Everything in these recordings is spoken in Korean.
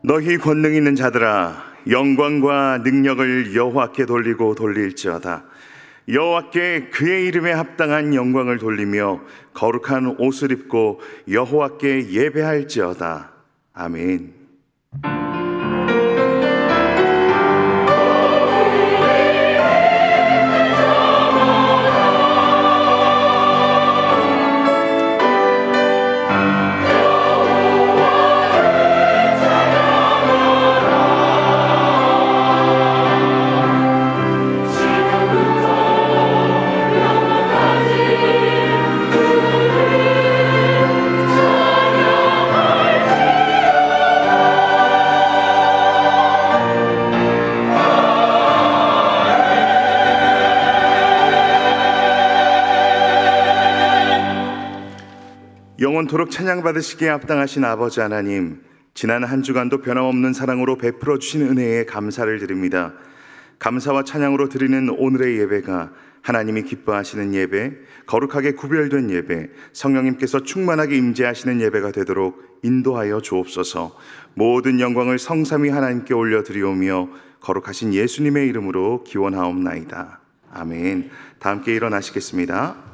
너희 권능 있는 자들아, 영광과 능력을 여호와께 돌리고 돌릴지어다. 여호와께 그의 이름에 합당한 영광을 돌리며 거룩한 옷을 입고 여호와께 예배할지어다. 아멘. 영원토록 찬양받으시기에 합당하신 아버지 하나님, 지난 한 주간도 변함없는 사랑으로 베풀어 주신 은혜에 감사를 드립니다. 감사와 찬양으로 드리는 오늘의 예배가 하나님이 기뻐하시는 예배, 거룩하게 구별된 예배, 성령님께서 충만하게 임재하시는 예배가 되도록 인도하여 주옵소서. 모든 영광을 성삼위 하나님께 올려드리오며 거룩하신 예수님의 이름으로 기원하옵나이다. 아멘. 다 함께 일어나시겠습니다.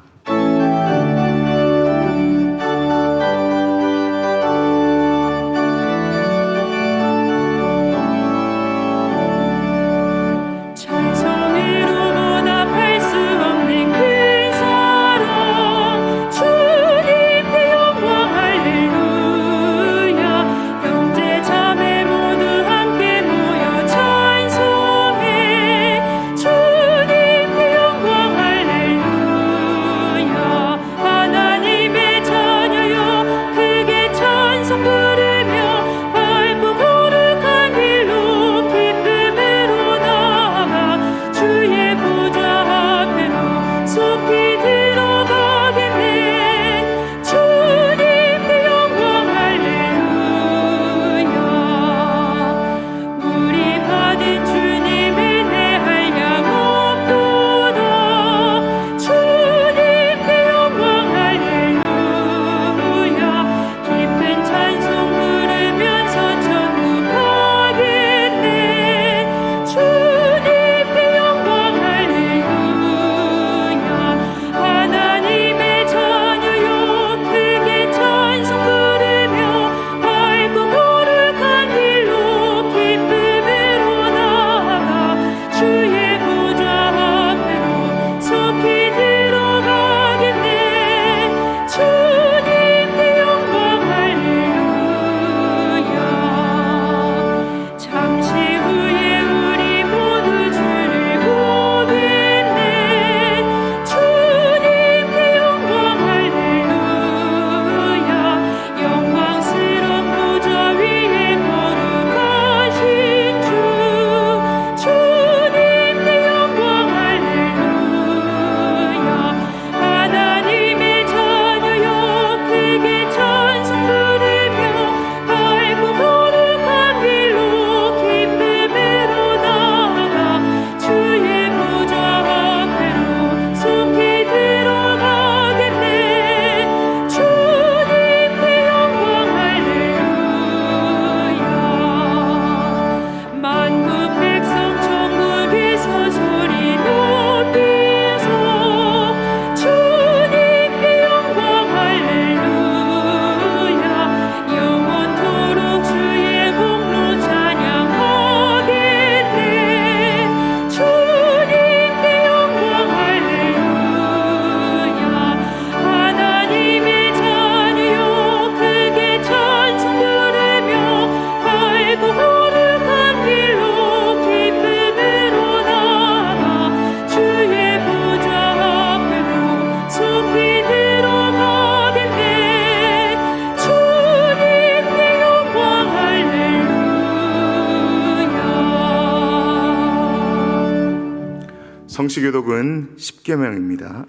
성시교독은 10계명입니다.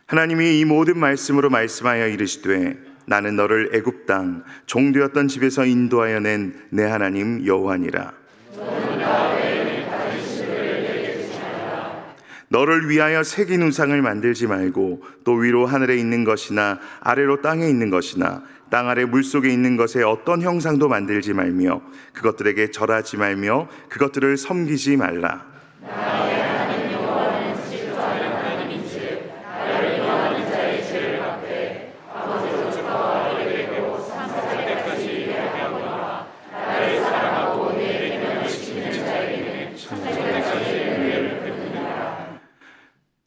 하나님이 이 모든 말씀으로 말씀하여 이르시되 나는 너를 애굽 땅 종되었던 집에서 인도하여 낸 내 하나님 여호와니라. 너를 위하여 새긴 우상을 만들지 말고 또 위로 하늘에 있는 것이나 아래로 땅에 있는 것이나 땅 아래 물속에 있는 것에 어떤 형상도 만들지 말며 그것들에게 절하지 말며 그것들을 섬기지 말라.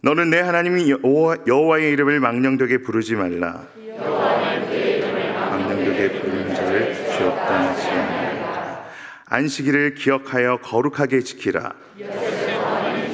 너는 내 하나님 여호와의 이름을 망령되게 부르지 말라. 망령되게 부르는 자를 주었다 하지 말라. 안식일을 기억하여 거룩하게 지키라.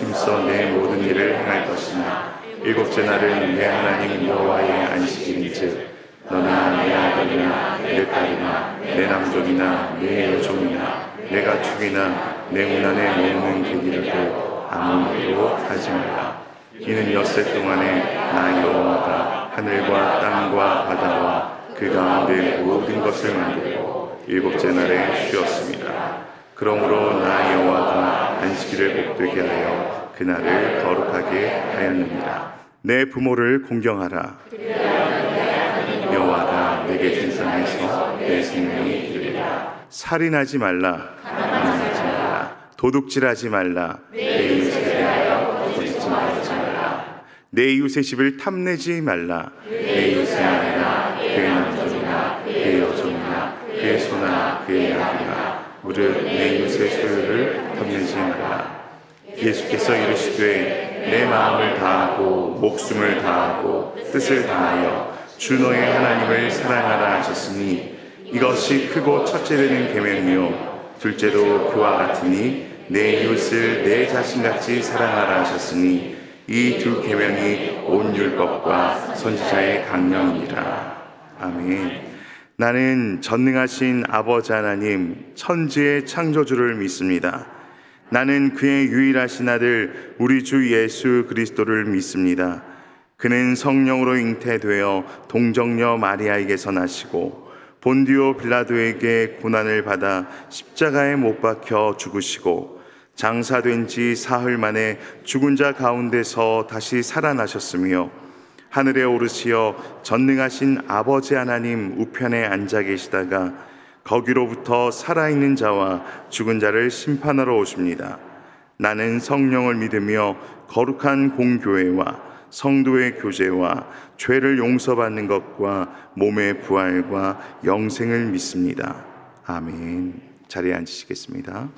힘써 내 모든 일을 행할 것이나 일곱째 날은 내 하나님 여호와의 안식일인즉 너나 내 아들이나 내 딸이나 내 남종이나 내 여종이나 내 가축이나 내 문 안에 머무는 개기라도 아무 일도 하지 말라. 이는 엿새 동안에 나 여호와가 하늘과 땅과 바다와 그 가운데 모든 것을 만들고 일곱째 날에 쉬었습니다. 그러므로 나 여호와가 안식일을 복되게 하여 그날을 거룩하게 하였느니라. 내 부모를 공경하라. 여호와가 내게 준 땅에서 내 생명이 기르리라. 살인하지 말라. 가늠하지 말라. 도둑질하지 말라. 내 이웃에 대하여 거짓 증거하지 말라. 내 이웃의 집을 탐내지 말라. 내 이웃의 아내나 그의 남종이나 그의 여종이나 그의 소나 그의 양이나 무릇 내 이웃의 소유를 탐내지 말라. 예수께서 이르시되 내 마음을 다하고 목숨을 다하고 뜻을 다하여 주 너의 하나님을 사랑하라 하셨으니 이것이 크고 첫째 되는 계명이요 둘째도 그와 같으니 내 이웃을 내 자신같이 사랑하라 하셨으니 이 두 계명이 온 율법과 선지자의 강령이니라. 아멘. 나는 전능하신 아버지 하나님 천지의 창조주를 믿습니다. 나는 그의 유일하신 아들 우리 주 예수 그리스도를 믿습니다. 그는 성령으로 잉태되어 동정녀 마리아에게서 나시고 본디오 빌라도에게 고난을 받아 십자가에 못 박혀 죽으시고 장사된 지 사흘 만에 죽은 자 가운데서 다시 살아나셨으며 하늘에 오르시어 전능하신 아버지 하나님 우편에 앉아 계시다가 거기로부터 살아있는 자와 죽은 자를 심판하러 오십니다. 나는 성령을 믿으며 거룩한 공교회와 성도의 교제와 죄를 용서받는 것과 몸의 부활과 영생을 믿습니다. 아멘. 자리에 앉으시겠습니다.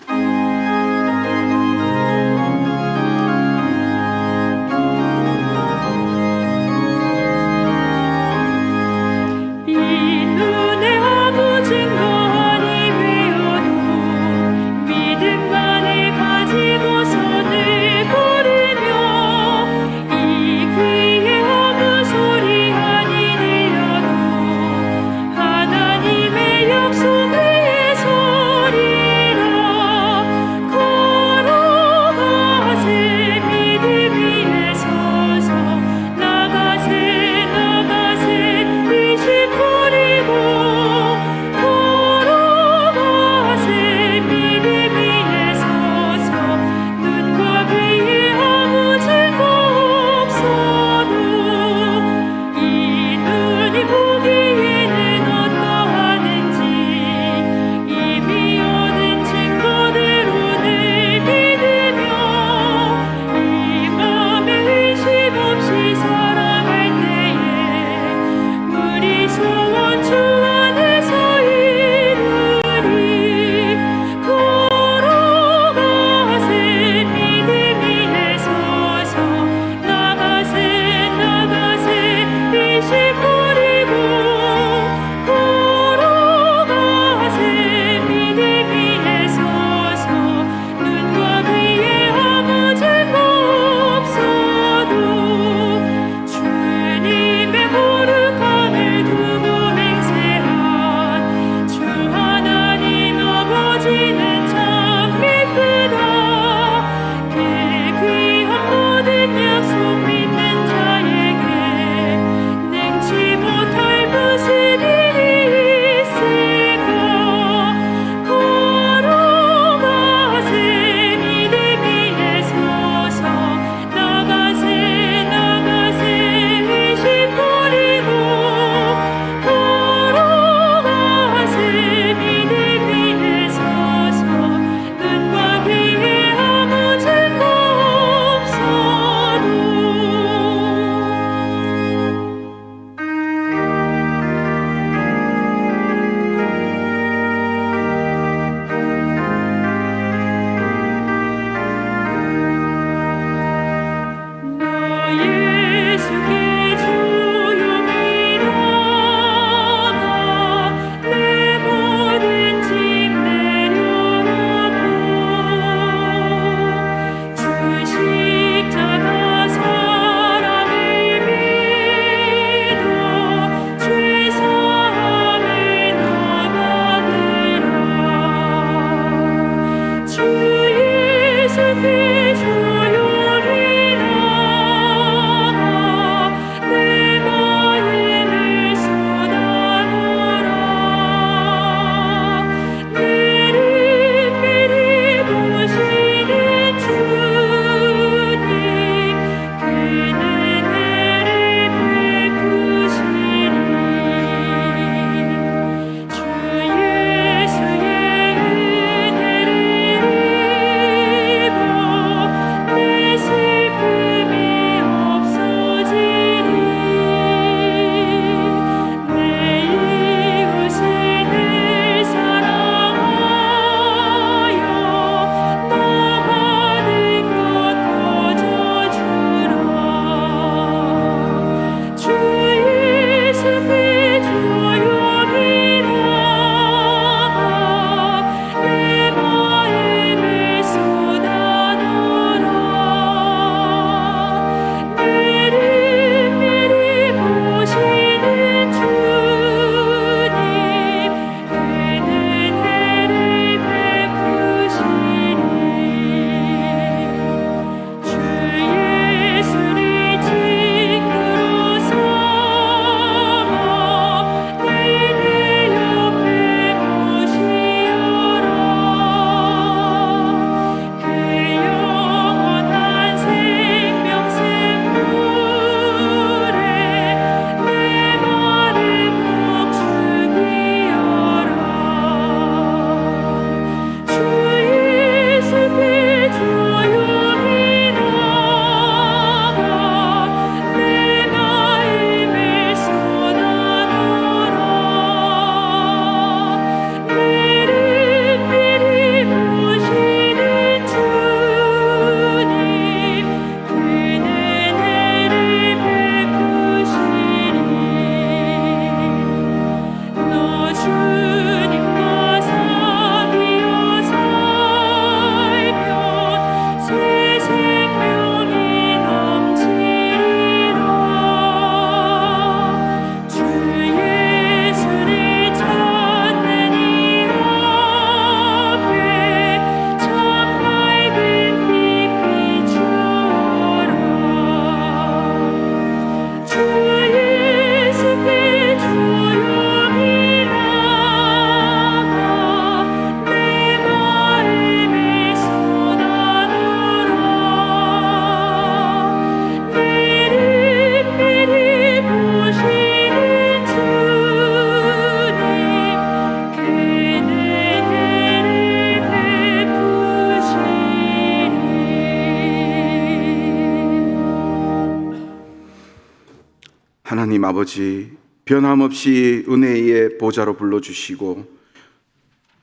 아버지, 변함없이 은혜의 보좌로 불러주시고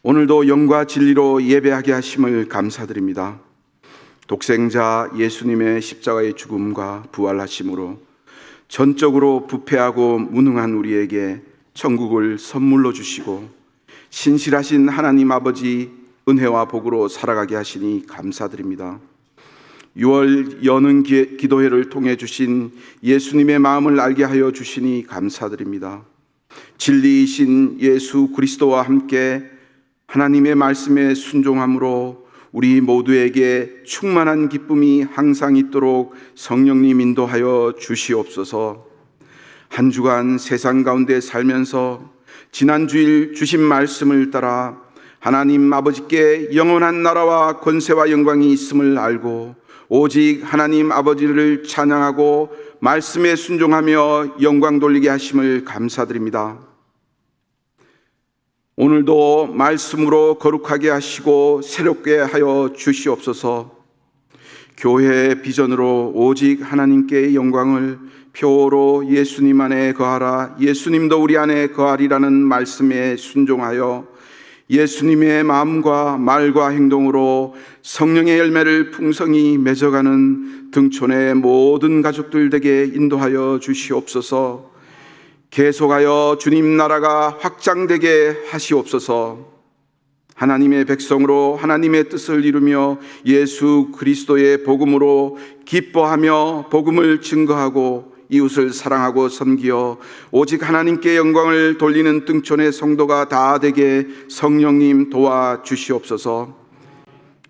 오늘도 영과 진리로 예배하게 하심을 감사드립니다. 독생자 예수님의 십자가의 죽음과 부활하심으로 전적으로 부패하고 무능한 우리에게 천국을 선물로 주시고 신실하신 하나님 아버지 은혜와 복으로 살아가게 하시니 감사드립니다. 6월 여는 기도회를 통해 주신 예수님의 마음을 알게 하여 주시니 감사드립니다. 진리이신 예수 그리스도와 함께 하나님의 말씀에 순종함으로 우리 모두에게 충만한 기쁨이 항상 있도록 성령님 인도하여 주시옵소서. 한 주간 세상 가운데 살면서 지난 주일 주신 말씀을 따라 하나님 아버지께 영원한 나라와 권세와 영광이 있음을 알고 오직 하나님 아버지를 찬양하고 말씀에 순종하며 영광 돌리게 하심을 감사드립니다. 오늘도 말씀으로 거룩하게 하시고 새롭게 하여 주시옵소서. 교회의 비전으로 오직 하나님께 영광을, 표로 예수님 안에 거하라, 예수님도 우리 안에 거하리라는 말씀에 순종하여 예수님의 마음과 말과 행동으로 성령의 열매를 풍성히 맺어가는 등촌의 모든 가족들 되게 인도하여 주시옵소서. 계속하여 주님 나라가 확장되게 하시옵소서. 하나님의 백성으로 하나님의 뜻을 이루며 예수 그리스도의 복음으로 기뻐하며 복음을 증거하고 이웃을 사랑하고 섬기어 오직 하나님께 영광을 돌리는 등촌의 성도가 다 되게 성령님 도와주시옵소서.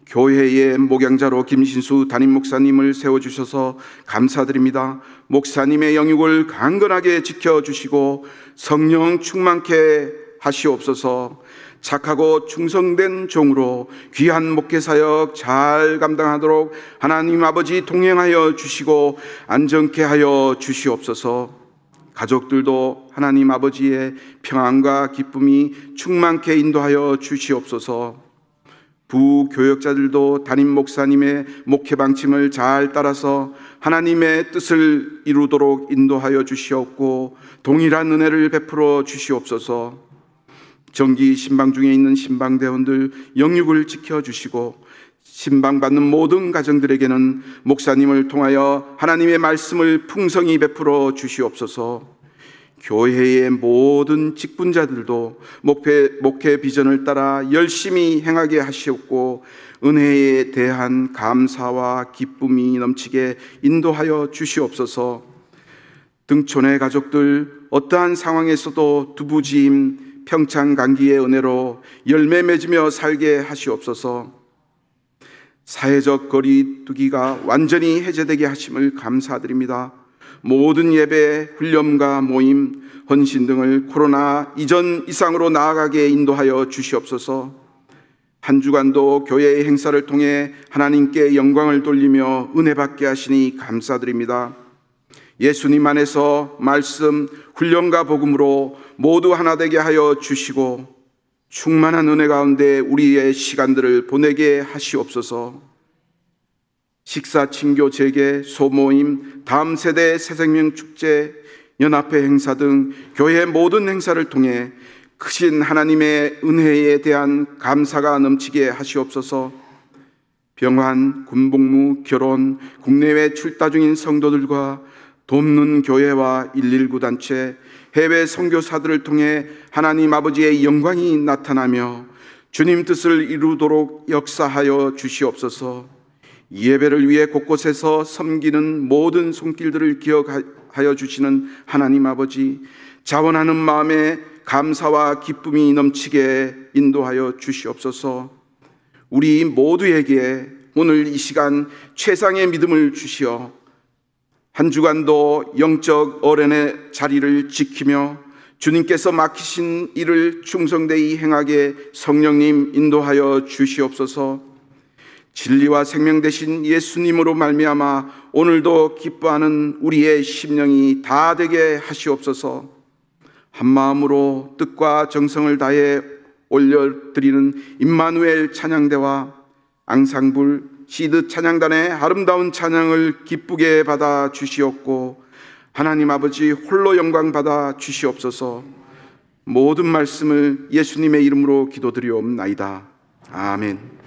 교회의 목양자로 김신수 담임 목사님을 세워주셔서 감사드립니다. 목사님의 영육을 강건하게 지켜주시고 성령 충만케 하시옵소서. 착하고 충성된 종으로 귀한 목회사역 잘 감당하도록 하나님 아버지 동행하여 주시고 안정케 하여 주시옵소서. 가족들도 하나님 아버지의 평안과 기쁨이 충만케 인도하여 주시옵소서. 부교역자들도 담임 목사님의 목회 방침을 잘 따라서 하나님의 뜻을 이루도록 인도하여 주시옵고 동일한 은혜를 베풀어 주시옵소서. 정기 신방 중에 있는 신방대원들 영육을 지켜주시고 신방받는 모든 가정들에게는 목사님을 통하여 하나님의 말씀을 풍성히 베풀어 주시옵소서. 교회의 모든 직분자들도 목회 비전을 따라 열심히 행하게 하시옵고 은혜에 대한 감사와 기쁨이 넘치게 인도하여 주시옵소서. 등촌의 가족들 어떠한 상황에서도 두부지임 평창감기의 은혜로 열매 맺으며 살게 하시옵소서. 사회적 거리두기가 완전히 해제되게 하심을 감사드립니다. 모든 예배, 훈련과 모임, 헌신 등을 코로나 이전 이상으로 나아가게 인도하여 주시옵소서. 한 주간도 교회의 행사를 통해 하나님께 영광을 돌리며 은혜 받게 하시니 감사드립니다. 예수님 안에서 말씀, 훈련과 복음으로 모두 하나 되게 하여 주시고 충만한 은혜 가운데 우리의 시간들을 보내게 하시옵소서. 식사, 친교, 재개, 소모임, 다음 세대 새생명 축제, 연합회 행사 등 교회의 모든 행사를 통해 크신 하나님의 은혜에 대한 감사가 넘치게 하시옵소서. 병환, 군복무, 결혼, 국내외 출타 중인 성도들과 돕는 교회와 119 단체, 해외 선교사들을 통해 하나님 아버지의 영광이 나타나며 주님 뜻을 이루도록 역사하여 주시옵소서. 예배를 위해 곳곳에서 섬기는 모든 손길들을 기억하여 주시는 하나님 아버지, 자원하는 마음에 감사와 기쁨이 넘치게 인도하여 주시옵소서. 우리 모두에게 오늘 이 시간 최상의 믿음을 주시어 한 주간도 영적 어른의 자리를 지키며 주님께서 맡기신 일을 충성되이 행하게 성령님 인도하여 주시옵소서. 진리와 생명 되신 예수님으로 말미암아 오늘도 기뻐하는 우리의 심령이 다 되게 하시옵소서. 한 마음으로 뜻과 정성을 다해 올려드리는 임마누엘 찬양대와 앙상블 시드 찬양단의 아름다운 찬양을 기쁘게 받아 주시옵고 하나님 아버지 홀로 영광 받아 주시옵소서. 모든 말씀을 예수님의 이름으로 기도드리옵나이다. 아멘.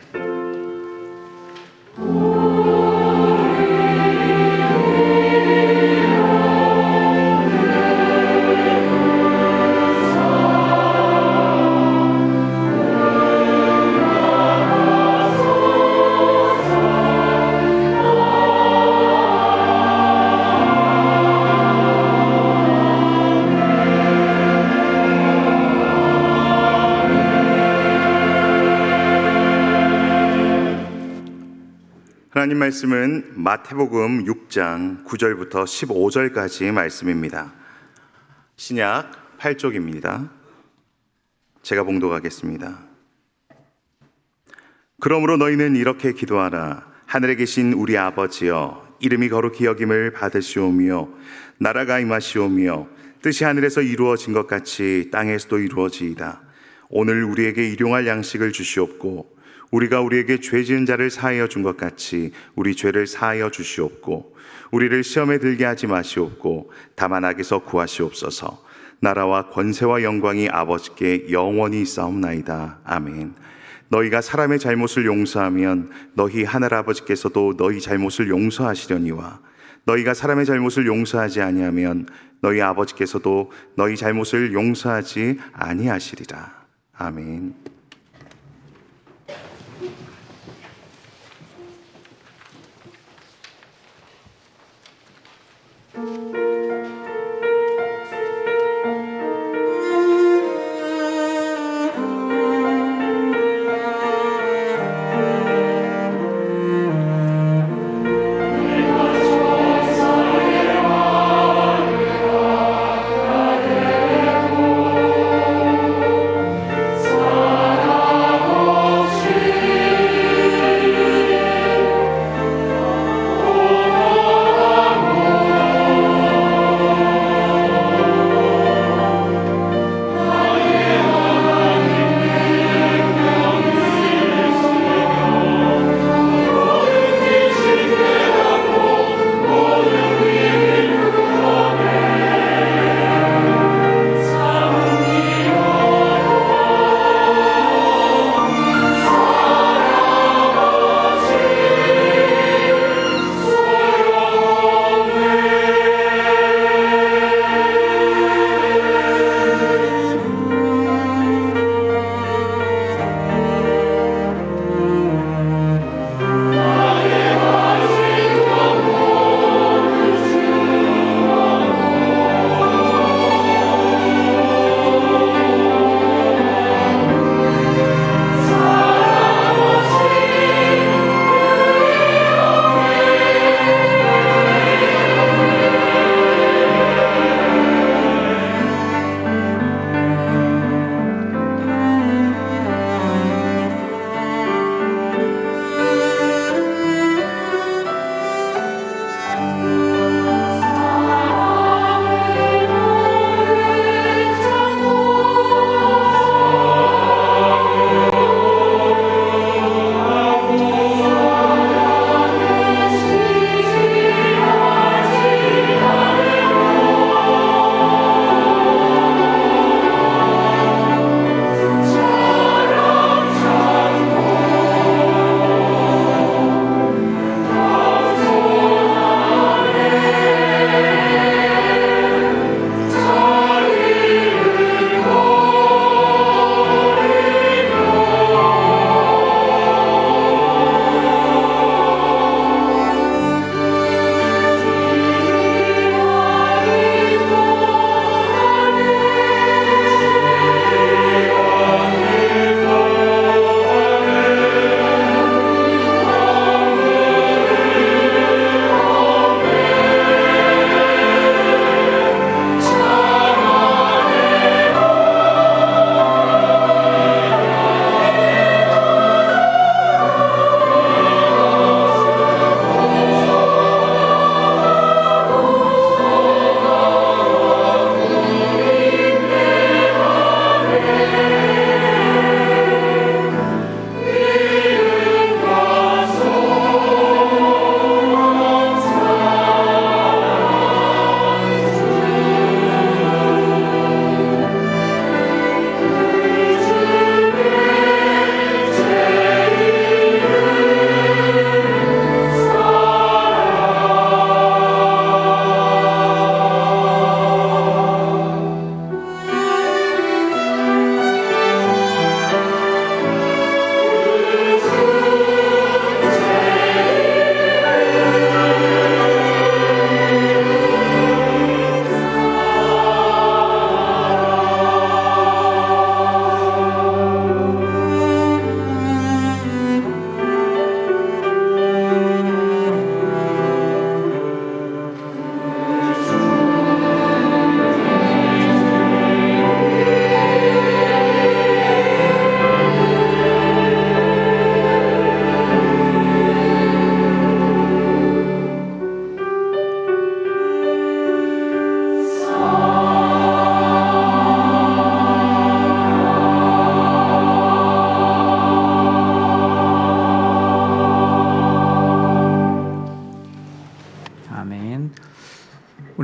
하나님 말씀은 마태복음 6장 9절부터 15절까지의 말씀입니다. 신약 8쪽입니다. 제가 봉독하겠습니다. 그러므로 너희는 이렇게 기도하라. 하늘에 계신 우리 아버지여, 이름이 거룩히 여김을 받으시오며 나라가 임하시오며 뜻이 하늘에서 이루어진 것 같이 땅에서도 이루어지이다. 오늘 우리에게 일용할 양식을 주시옵고 우리가 우리에게 죄 지은 자를 사하여 준 것 같이 우리 죄를 사하여 주시옵고 우리를 시험에 들게 하지 마시옵고 다만 악에서 구하시옵소서. 나라와 권세와 영광이 아버지께 영원히 있사옵나이다. 아멘. 너희가 사람의 잘못을 용서하면 너희 하늘 아버지께서도 너희 잘못을 용서하시려니와 너희가 사람의 잘못을 용서하지 아니하면 너희 아버지께서도 너희 잘못을 용서하지 아니하시리라. 아멘.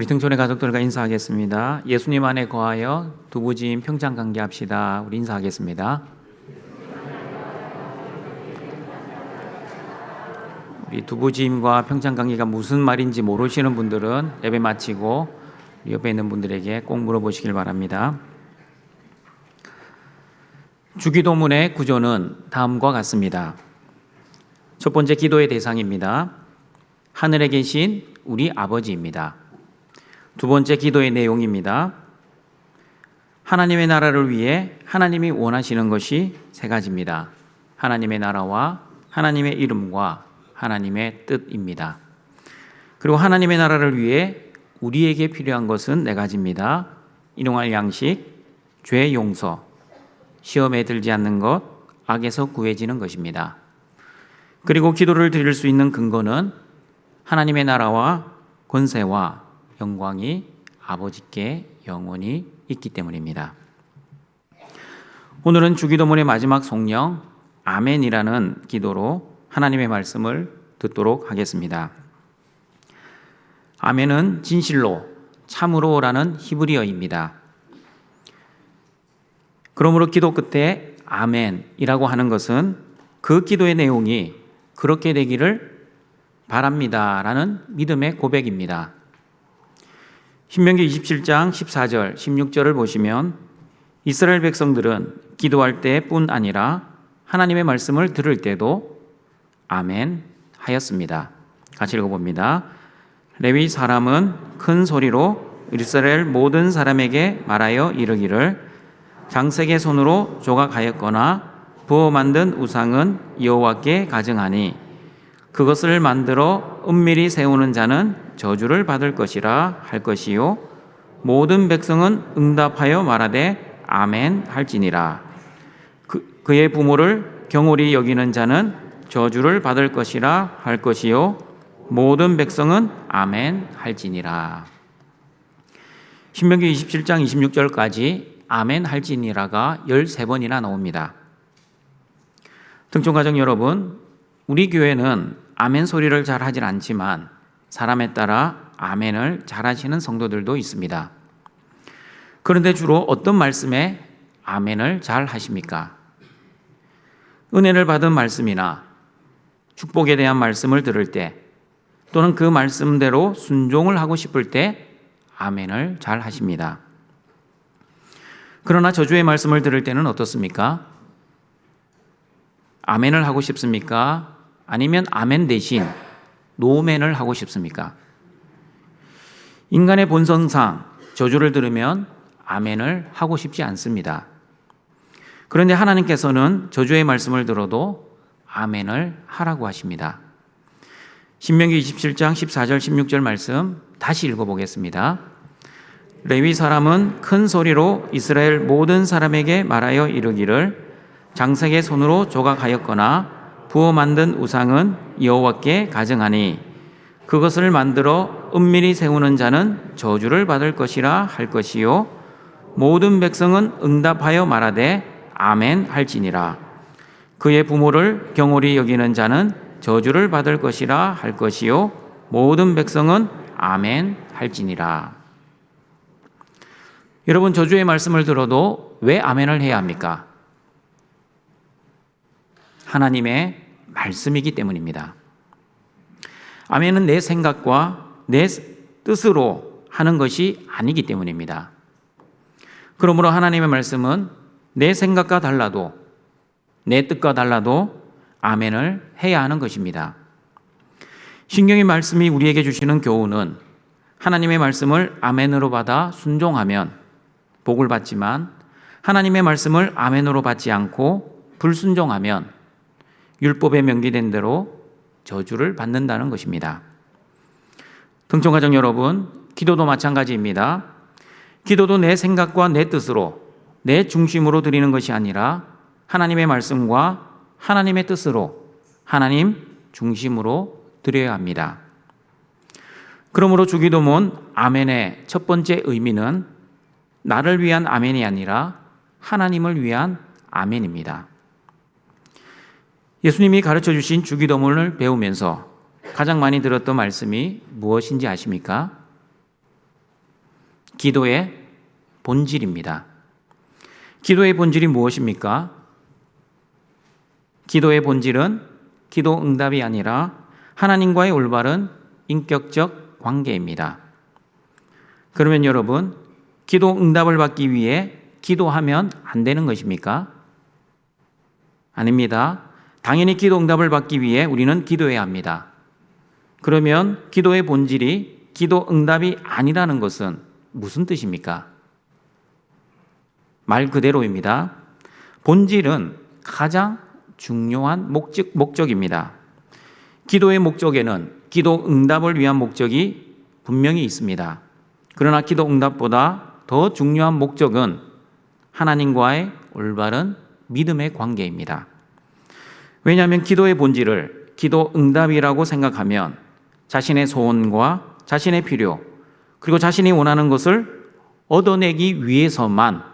등촌의 가족들과 인사하겠습니다. 예수님 안에 거하여 두부지임 평창 강계합시다. 우리 인사하겠습니다. 우리 두부지임과 평창 강계가 무슨 말인지 모르시는 분들은 예배 마치고 옆에 있는 분들에게 꼭 물어보시길 바랍니다. 주기도문의 구조는 다음과 같습니다. 첫 번째 기도의 대상입니다. 하늘에 계신 우리 아버지입니다. 두 번째 기도의 내용입니다. 하나님의 나라를 위해 하나님이 원하시는 것이 세 가지입니다. 하나님의 나라와 하나님의 이름과 하나님의 뜻입니다. 그리고 하나님의 나라를 위해 우리에게 필요한 것은 네 가지입니다. 일용할 양식, 죄 용서, 시험에 들지 않는 것, 악에서 구해지는 것입니다. 그리고 기도를 드릴 수 있는 근거는 하나님의 나라와 권세와 영광이 아버지께 영원히 있기 때문입니다. 오늘은 주기도문의 마지막 성령 아멘이라는 기도로 하나님의 말씀을 듣도록 하겠습니다. 아멘은 진실로, 참으로라는 히브리어입니다. 그러므로 기도 끝에 아멘이라고 하는 것은 그 기도의 내용이 그렇게 되기를 바랍니다라는 믿음의 고백입니다. 신명기 27장 14절, 16절을 보시면 이스라엘 백성들은 기도할 때뿐 아니라 하나님의 말씀을 들을 때도 아멘 하였습니다. 같이 읽어봅니다. 레위 사람은 큰 소리로 이스라엘 모든 사람에게 말하여 이르기를 장색의 손으로 조각하였거나 부어 만든 우상은 여호와께 가증하니 그것을 만들어 은밀히 세우는 자는 저주를 받을 것이라 할 것이요 모든 백성은 응답하여 말하되 아멘 할지니라. 그의 부모를 경홀히 여기는 자는 저주를 받을 것이라 할 것이요 모든 백성은 아멘 할지니라. 신명기 27장 26절까지 아멘 할지니라가 13번이나 나옵니다. 등촌가족 여러분, 우리 교회는 아멘 소리를 잘 하진 않지만 사람에 따라 아멘을 잘 하시는 성도들도 있습니다. 그런데 주로 어떤 말씀에 아멘을 잘 하십니까? 은혜를 받은 말씀이나 축복에 대한 말씀을 들을 때 또는 그 말씀대로 순종을 하고 싶을 때 아멘을 잘 하십니다. 그러나 저주의 말씀을 들을 때는 어떻습니까? 아멘을 하고 싶습니까? 아니면 아멘 대신 노멘을 하고 싶습니까? 인간의 본성상 저주를 들으면 아멘을 하고 싶지 않습니다. 그런데 하나님께서는 저주의 말씀을 들어도 아멘을 하라고 하십니다. 신명기 27장 14절 16절 말씀 다시 읽어보겠습니다. 레위 사람은 큰 소리로 이스라엘 모든 사람에게 말하여 이르기를 장색의 손으로 조각하였거나 부어 만든 우상은 여호와께 가증하니 그것을 만들어 은밀히 세우는 자는 저주를 받을 것이라 할 것이요 모든 백성은 응답하여 말하되 아멘 할지니라. 그의 부모를 경홀히 여기는 자는 저주를 받을 것이라 할 것이요 모든 백성은 아멘 할지니라. 여러분, 저주의 말씀을 들어도 왜 아멘을 해야 합니까? 하나님의 말씀이기 때문입니다. 아멘은 내 생각과 내 뜻으로 하는 것이 아니기 때문입니다. 그러므로 하나님의 말씀은 내 생각과 달라도 내 뜻과 달라도 아멘을 해야 하는 것입니다. 신경의 말씀이 우리에게 주시는 교훈은 하나님의 말씀을 아멘으로 받아 순종하면 복을 받지만 하나님의 말씀을 아멘으로 받지 않고 불순종하면 율법에 명기된 대로 저주를 받는다는 것입니다. 등촌가족 여러분, 기도도 마찬가지입니다. 기도도 내 생각과 내 뜻으로 내 중심으로 드리는 것이 아니라 하나님의 말씀과 하나님의 뜻으로 하나님 중심으로 드려야 합니다. 그러므로 주기도문 아멘의 첫 번째 의미는 나를 위한 아멘이 아니라 하나님을 위한 아멘입니다. 예수님이 가르쳐 주신 주기도문을 배우면서 가장 많이 들었던 말씀이 무엇인지 아십니까? 기도의 본질입니다. 기도의 본질이 무엇입니까? 기도의 본질은 기도 응답이 아니라 하나님과의 올바른 인격적 관계입니다. 그러면 여러분, 기도 응답을 받기 위해 기도하면 안 되는 것입니까? 아닙니다. 당연히 기도 응답을 받기 위해 우리는 기도해야 합니다. 그러면 기도의 본질이 기도 응답이 아니라는 것은 무슨 뜻입니까? 말 그대로입니다. 본질은 가장 중요한 목적입니다. 기도의 목적에는 기도 응답을 위한 목적이 분명히 있습니다. 그러나 기도 응답보다 더 중요한 목적은 하나님과의 올바른 믿음의 관계입니다. 왜냐하면 기도의 본질을 기도 응답이라고 생각하면 자신의 소원과 자신의 필요, 그리고 자신이 원하는 것을 얻어내기 위해서만입니다.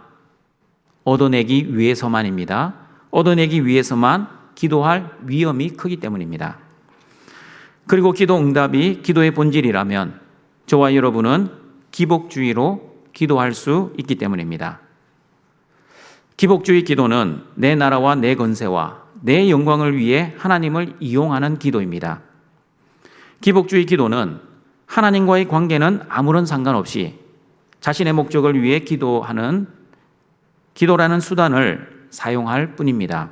얻어내기 위해서만 기도할 위험이 크기 때문입니다. 그리고 기도 응답이 기도의 본질이라면 저와 여러분은 기복주의로 기도할 수 있기 때문입니다. 기복주의 기도는 내 나라와 내 건세와 내 영광을 위해 하나님을 이용하는 기도입니다. 기복주의 기도는 하나님과의 관계는 아무런 상관없이 자신의 목적을 위해 기도라는 수단을 사용할 뿐입니다.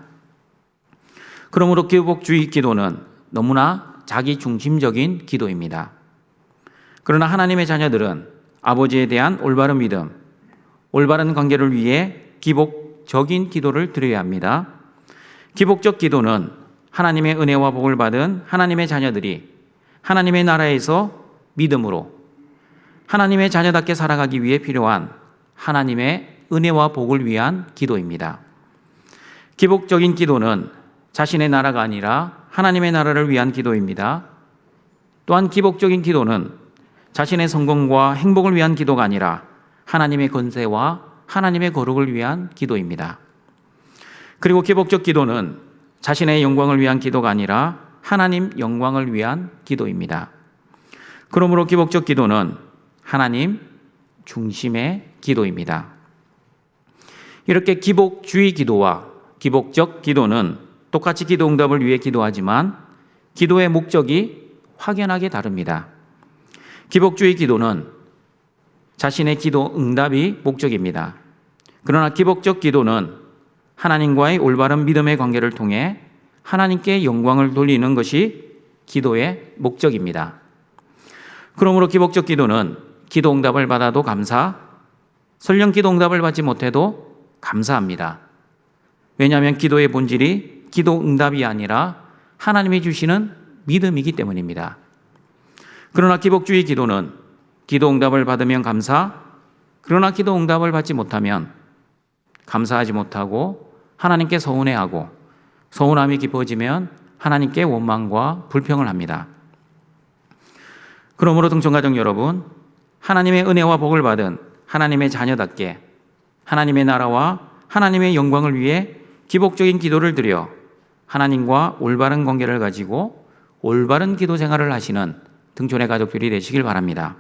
그러므로 기복주의 기도는 너무나 자기중심적인 기도입니다. 그러나 하나님의 자녀들은 아버지에 대한 올바른 믿음, 올바른 관계를 위해 기복적인 기도를 드려야 합니다. 기복적 기도는 하나님의 은혜와 복을 받은 하나님의 자녀들이 하나님의 나라에서 믿음으로 하나님의 자녀답게 살아가기 위해 필요한 하나님의 은혜와 복을 위한 기도입니다. 기복적인 기도는 자신의 나라가 아니라 하나님의 나라를 위한 기도입니다. 또한 기복적인 기도는 자신의 성공과 행복을 위한 기도가 아니라 하나님의 권세와 하나님의 거룩을 위한 기도입니다. 그리고 기복적 기도는 자신의 영광을 위한 기도가 아니라 하나님 영광을 위한 기도입니다. 그러므로 기복적 기도는 하나님 중심의 기도입니다. 이렇게 기복주의 기도와 기복적 기도는 똑같이 기도 응답을 위해 기도하지만 기도의 목적이 확연하게 다릅니다. 기복주의 기도는 자신의 기도 응답이 목적입니다. 그러나 기복적 기도는 하나님과의 올바른 믿음의 관계를 통해 하나님께 영광을 돌리는 것이 기도의 목적입니다. 그러므로 기복적 기도는 기도 응답을 받아도 감사, 설령 기도 응답을 받지 못해도 감사합니다. 왜냐하면 기도의 본질이 기도 응답이 아니라 하나님이 주시는 믿음이기 때문입니다. 그러나 기복주의 기도는 기도 응답을 받으면 감사, 그러나 기도 응답을 받지 못하면 감사하지 못하고 하나님께 서운해하고 서운함이 깊어지면 하나님께 원망과 불평을 합니다. 그러므로 등촌가족 여러분, 하나님의 은혜와 복을 받은 하나님의 자녀답게 하나님의 나라와 하나님의 영광을 위해 기복적인 기도를 드려 하나님과 올바른 관계를 가지고 올바른 기도 생활을 하시는 등촌의 가족들이 되시길 바랍니다.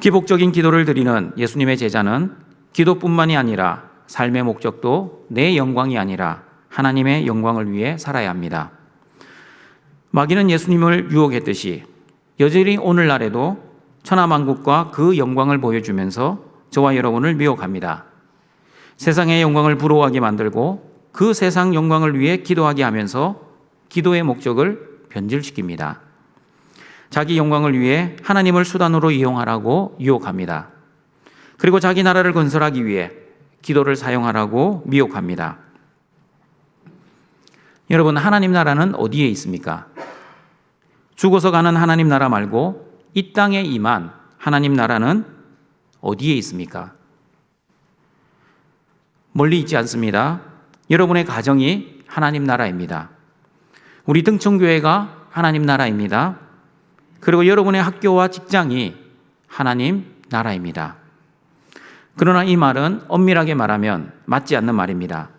기복적인 기도를 드리는 예수님의 제자는 기도뿐만이 아니라 삶의 목적도 내 영광이 아니라 하나님의 영광을 위해 살아야 합니다. 마귀는 예수님을 유혹했듯이 여전히 오늘날에도 천하만국과 그 영광을 보여주면서 저와 여러분을 미혹합니다. 세상의 영광을 부러워하게 만들고 그 세상 영광을 위해 기도하게 하면서 기도의 목적을 변질시킵니다. 자기 영광을 위해 하나님을 수단으로 이용하라고 유혹합니다. 그리고 자기 나라를 건설하기 위해 기도를 사용하라고 미혹합니다. 여러분, 하나님 나라는 어디에 있습니까? 죽어서 가는 하나님 나라 말고 이 땅에 임한 하나님 나라는 어디에 있습니까? 멀리 있지 않습니다. 여러분의 가정이 하나님 나라입니다. 우리 등촌교회가 하나님 나라입니다. 그리고 여러분의 학교와 직장이 하나님 나라입니다. 그러나 이 말은 엄밀하게 말하면 맞지 않는 말입니다.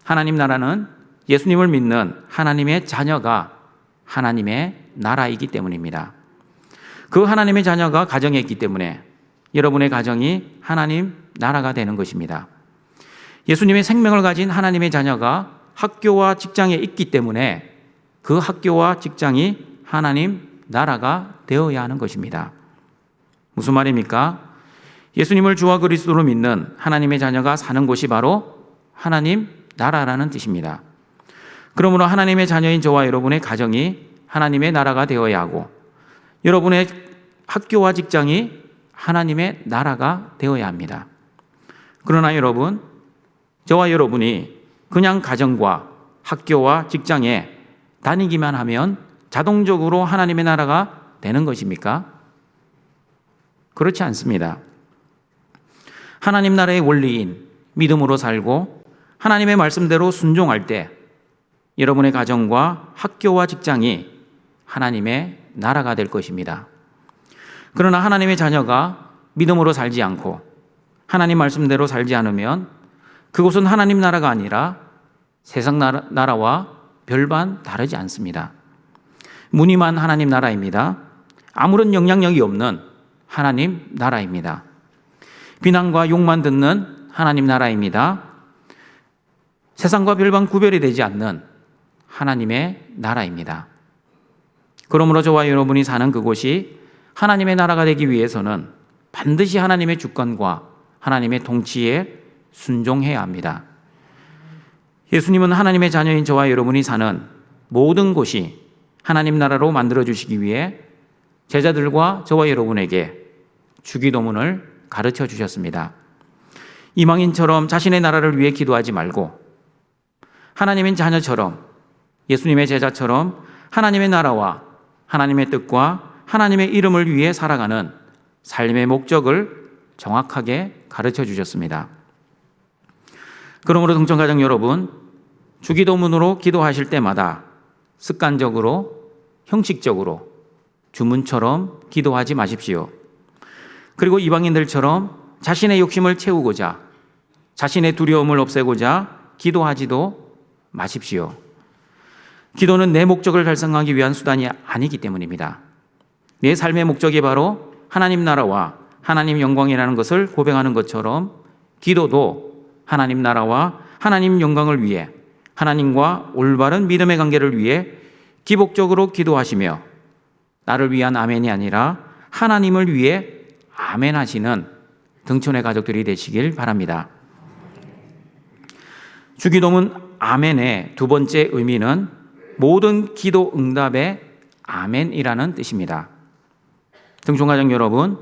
하나님 나라는 예수님을 믿는 하나님의 자녀가 하나님의 나라이기 때문입니다. 그 하나님의 자녀가 가정에 있기 때문에 여러분의 가정이 하나님 나라가 되는 것입니다. 예수님의 생명을 가진 하나님의 자녀가 학교와 직장에 있기 때문에 그 학교와 직장이 하나님 나라가 되어야 하는 것입니다. 무슨 말입니까? 예수님을 주와 그리스도로 믿는 하나님의 자녀가 사는 곳이 바로 하나님 나라라는 뜻입니다. 그러므로 하나님의 자녀인 저와 여러분의 가정이 하나님의 나라가 되어야 하고 여러분의 학교와 직장이 하나님의 나라가 되어야 합니다. 그러나 여러분, 저와 여러분이 그냥 가정과 학교와 직장에 다니기만 하면 자동적으로 하나님의 나라가 되는 것입니까? 그렇지 않습니다. 하나님 나라의 원리인 믿음으로 살고 하나님의 말씀대로 순종할 때 여러분의 가정과 학교와 직장이 하나님의 나라가 될 것입니다. 그러나 하나님의 자녀가 믿음으로 살지 않고 하나님 말씀대로 살지 않으면 그곳은 하나님 나라가 아니라 세상 나라와 별반 다르지 않습니다. 무늬만 하나님 나라입니다. 아무런 영향력이 없는 하나님 나라입니다. 비난과 욕만 듣는 하나님 나라입니다. 세상과 별반 구별이 되지 않는 하나님의 나라입니다. 그러므로 저와 여러분이 사는 그곳이 하나님의 나라가 되기 위해서는 반드시 하나님의 주권과 하나님의 통치에 순종해야 합니다. 예수님은 하나님의 자녀인 저와 여러분이 사는 모든 곳이 하나님 나라로 만들어 주시기 위해 제자들과 저와 여러분에게 주기도문을 가르쳐 주셨습니다. 이방인처럼 자신의 나라를 위해 기도하지 말고 하나님의 자녀처럼 예수님의 제자처럼 하나님의 나라와 하나님의 뜻과 하나님의 이름을 위해 살아가는 삶의 목적을 정확하게 가르쳐 주셨습니다. 그러므로 동천가정 여러분, 주기도문으로 기도하실 때마다 습관적으로, 형식적으로 주문처럼 기도하지 마십시오. 그리고 이방인들처럼 자신의 욕심을 채우고자, 자신의 두려움을 없애고자 기도하지도 마십시오. 기도는 내 목적을 달성하기 위한 수단이 아니기 때문입니다. 내 삶의 목적이 바로 하나님 나라와 하나님 영광이라는 것을 고백하는 것처럼 기도도 하나님 나라와 하나님 영광을 위해 하나님과 올바른 믿음의 관계를 위해 기복적으로 기도하시며 나를 위한 아멘이 아니라 하나님을 위해 아멘 하시는 등촌의 가족들이 되시길 바랍니다. 주기도문 아멘의 두 번째 의미는 모든 기도 응답의 아멘이라는 뜻입니다. 등촌가족 여러분,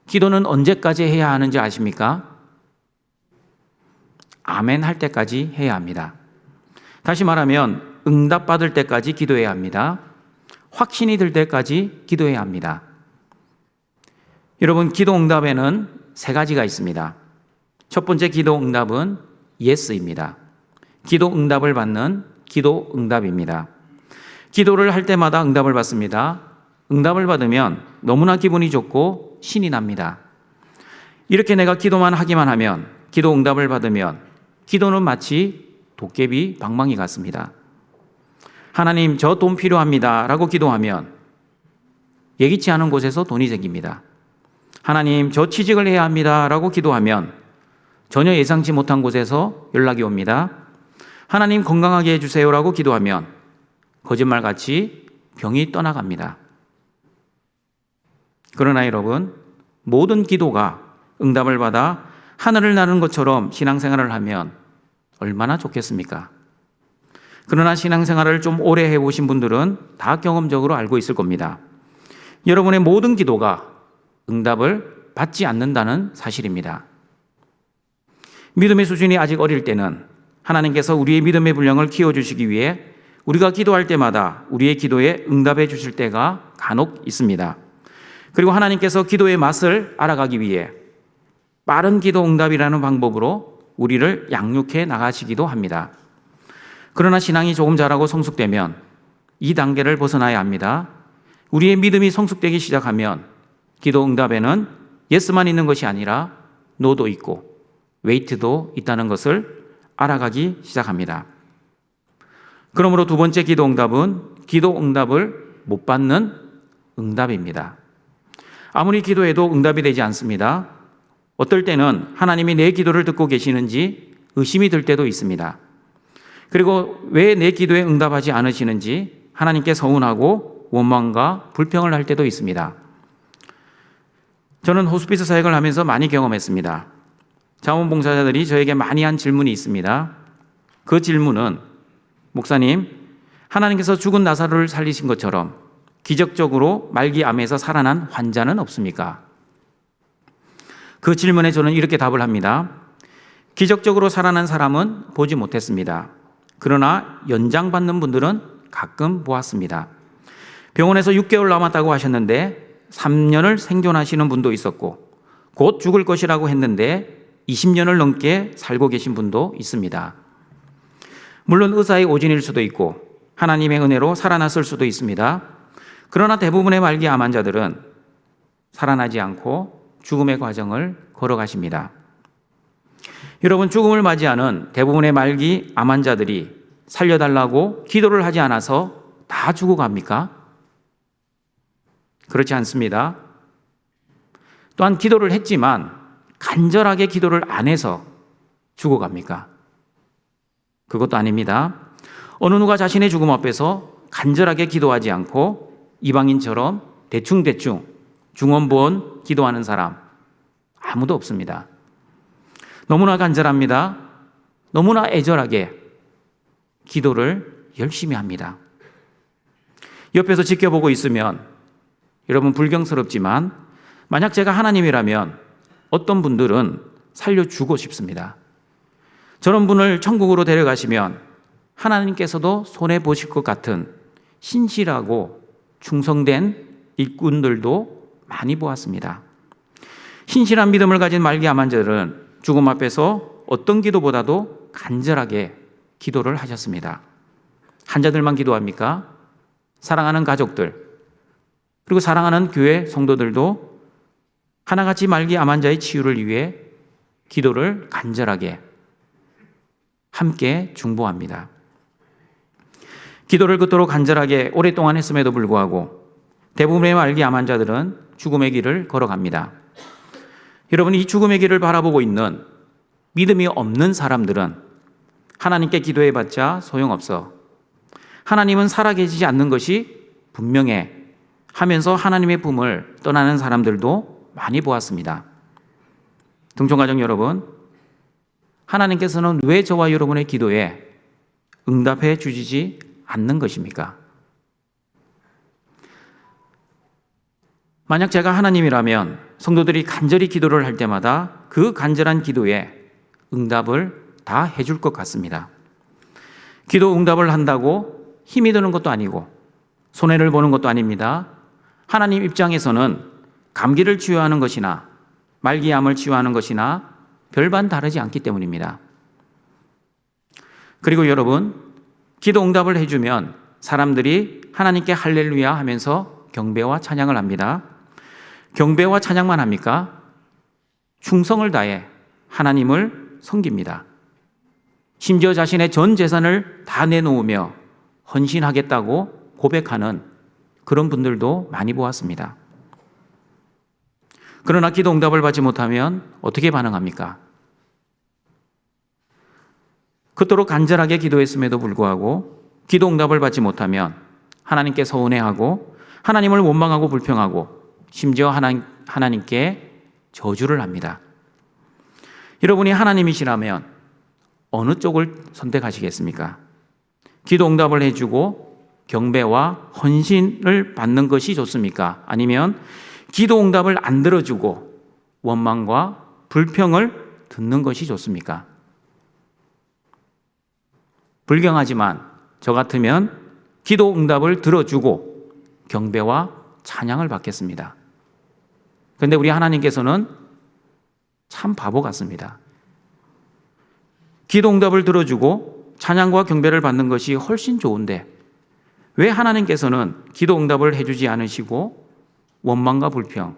기도는 언제까지 해야 하는지 아십니까? 아멘 할 때까지 해야 합니다. 다시 말하면 응답받을 때까지 기도해야 합니다. 확신이 들 때까지 기도해야 합니다. 여러분, 기도 응답에는 세 가지가 있습니다. 첫 번째 기도 응답은 예스입니다. 기도 응답을 받는 기도 응답입니다. 기도를 할 때마다 응답을 받습니다. 응답을 받으면 너무나 기분이 좋고 신이 납니다. 이렇게 내가 기도만 하기만 하면, 기도 응답을 받으면 기도는 마치 도깨비 방망이 같습니다. 하나님, 저 돈 필요합니다 라고 기도하면 예기치 않은 곳에서 돈이 생깁니다. 하나님, 저 취직을 해야 합니다 라고 기도하면 전혀 예상치 못한 곳에서 연락이 옵니다. 하나님, 건강하게 해주세요 라고 기도하면 거짓말같이 병이 떠나갑니다. 그러나 여러분, 모든 기도가 응답을 받아 하늘을 나는 것처럼 신앙생활을 하면 얼마나 좋겠습니까? 그러나 신앙생활을 좀 오래 해보신 분들은 다 경험적으로 알고 있을 겁니다. 여러분의 모든 기도가 응답을 받지 않는다는 사실입니다. 믿음의 수준이 아직 어릴 때는 하나님께서 우리의 믿음의 분량을 키워주시기 위해 우리가 기도할 때마다 우리의 기도에 응답해 주실 때가 간혹 있습니다. 그리고 하나님께서 기도의 맛을 알아가기 위해 빠른 기도 응답이라는 방법으로 우리를 양육해 나가시기도 합니다. 그러나 신앙이 조금 자라고 성숙되면 이 단계를 벗어나야 합니다. 우리의 믿음이 성숙되기 시작하면 기도 응답에는 예스만 있는 것이 아니라 노도 있고 웨이트도 있다는 것을 알아가기 시작합니다. 그러므로 두 번째 기도 응답은 기도 응답을 못 받는 응답입니다. 아무리 기도해도 응답이 되지 않습니다. 어떨 때는 하나님이 내 기도를 듣고 계시는지 의심이 들 때도 있습니다. 그리고 왜 내 기도에 응답하지 않으시는지 하나님께 서운하고 원망과 불평을 할 때도 있습니다. 저는 호스피스 사역을 하면서 많이 경험했습니다. 자원봉사자들이 저에게 많이 한 질문이 있습니다. 그 질문은, 목사님, 하나님께서 죽은 나사로를 살리신 것처럼 기적적으로 말기암에서 살아난 환자는 없습니까? 그 질문에 저는 이렇게 답을 합니다. 기적적으로 살아난 사람은 보지 못했습니다. 그러나 연장받는 분들은 가끔 보았습니다. 병원에서 6개월 남았다고 하셨는데 3년을 생존하시는 분도 있었고, 곧 죽을 것이라고 했는데 20년을 넘게 살고 계신 분도 있습니다. 물론 의사의 오진일 수도 있고 하나님의 은혜로 살아났을 수도 있습니다. 그러나 대부분의 말기암 환자들은 살아나지 않고 죽음의 과정을 걸어가십니다. 여러분, 죽음을 맞이하는 대부분의 말기암 환자들이 살려달라고 기도를 하지 않아서 다 죽어갑니까? 그렇지 않습니다. 또한 기도를 했지만 간절하게 기도를 안 해서 죽어갑니까? 그것도 아닙니다. 어느 누가 자신의 죽음 앞에서 간절하게 기도하지 않고 이방인처럼 대충대충 중언부언 기도하는 사람 아무도 없습니다. 너무나 간절합니다. 너무나 애절하게 기도를 열심히 합니다. 옆에서 지켜보고 있으면 여러분 불경스럽지만 만약 제가 하나님이라면 어떤 분들은 살려주고 싶습니다. 저런 분을 천국으로 데려가시면 하나님께서도 손해보실 것 같은 신실하고 충성된 일꾼들도 많이 보았습니다. 신실한 믿음을 가진 말기암 환자들은 죽음 앞에서 어떤 기도보다도 간절하게 기도를 하셨습니다. 환자들만 기도합니까? 사랑하는 가족들, 그리고 사랑하는 교회 성도들도 하나같이 말기암 환자의 치유를 위해 기도를 간절하게 함께 중보합니다. 기도를 그토록 간절하게 오랫동안 했음에도 불구하고 대부분의 말기암 환자들은 죽음의 길을 걸어갑니다. 여러분, 이 죽음의 길을 바라보고 있는 믿음이 없는 사람들은 하나님께 기도해봤자 소용없어, 하나님은 살아계시지 않는 것이 분명해 하면서 하나님의 품을 떠나는 사람들도 많이 보았습니다. 등촌가족 여러분, 하나님께서는 왜 저와 여러분의 기도에 응답해 주시지 않는 것입니까? 만약 제가 하나님이라면 성도들이 간절히 기도를 할 때마다 그 간절한 기도에 응답을 다 해줄 것 같습니다. 기도 응답을 한다고 힘이 드는 것도 아니고 손해를 보는 것도 아닙니다. 하나님 입장에서는 감기를 치유하는 것이나 말기암을 치유하는 것이나 별반 다르지 않기 때문입니다. 그리고 여러분, 기도 응답을 해주면 사람들이 하나님께 할렐루야 하면서 경배와 찬양을 합니다. 경배와 찬양만 합니까? 충성을 다해 하나님을 섬깁니다. 심지어 자신의 전 재산을 다 내놓으며 헌신하겠다고 고백하는 그런 분들도 많이 보았습니다. 그러나 기도 응답을 받지 못하면 어떻게 반응합니까? 그토록 간절하게 기도했음에도 불구하고 기도 응답을 받지 못하면 하나님께 서운해하고 하나님을 원망하고 불평하고 심지어 하나님께 저주를 합니다. 여러분이 하나님이시라면 어느 쪽을 선택하시겠습니까? 기도 응답을 해주고 경배와 헌신을 받는 것이 좋습니까? 아니면 기도 응답을 안 들어주고 원망과 불평을 듣는 것이 좋습니까? 불경하지만 저 같으면 기도 응답을 들어주고 경배와 찬양을 받겠습니다. 그런데 우리 하나님께서는 참 바보 같습니다. 기도 응답을 들어주고 찬양과 경배를 받는 것이 훨씬 좋은데 왜 하나님께서는 기도 응답을 해주지 않으시고 원망과 불평,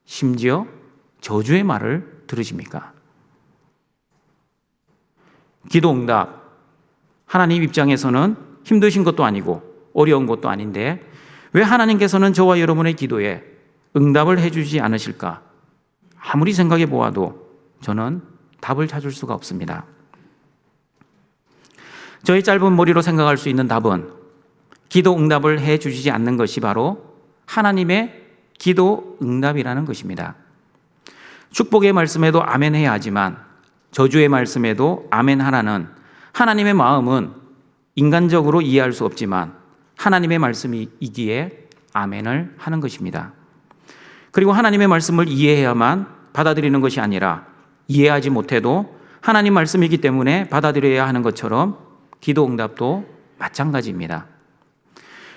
심지어 저주의 말을 들으십니까? 기도 응답, 하나님 입장에서는 힘드신 것도 아니고 어려운 것도 아닌데 왜 하나님께서는 저와 여러분의 기도에 응답을 해주지 않으실까? 아무리 생각해 보아도 저는 답을 찾을 수가 없습니다. 저의 짧은 머리로 생각할 수 있는 답은 기도 응답을 해주시지 않는 것이 바로 하나님의 기도 응답이라는 것입니다. 축복의 말씀에도 아멘 해야 하지만 저주의 말씀에도 아멘 하라는 하나님의 마음은 인간적으로 이해할 수 없지만 하나님의 말씀이기에 아멘을 하는 것입니다. 그리고 하나님의 말씀을 이해해야만 받아들이는 것이 아니라 이해하지 못해도 하나님 말씀이기 때문에 받아들여야 하는 것처럼 기도 응답도 마찬가지입니다.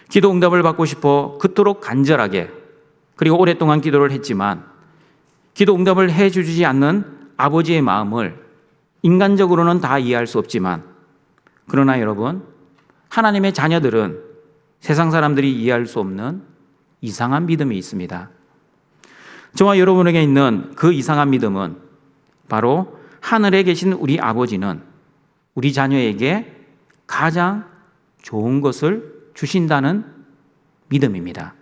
기도 응답을 받고 싶어 그토록 간절하게 그리고 오랫동안 기도를 했지만 기도 응답을 해주지 않는 아버지의 마음을 인간적으로는 다 이해할 수 없지만 그러나 여러분, 하나님의 자녀들은 세상 사람들이 이해할 수 없는 이상한 믿음이 있습니다. 저와 여러분에게 있는 그 이상한 믿음은 바로 하늘에 계신 우리 아버지는 우리 자녀에게 가장 좋은 것을 주신다는 믿음입니다.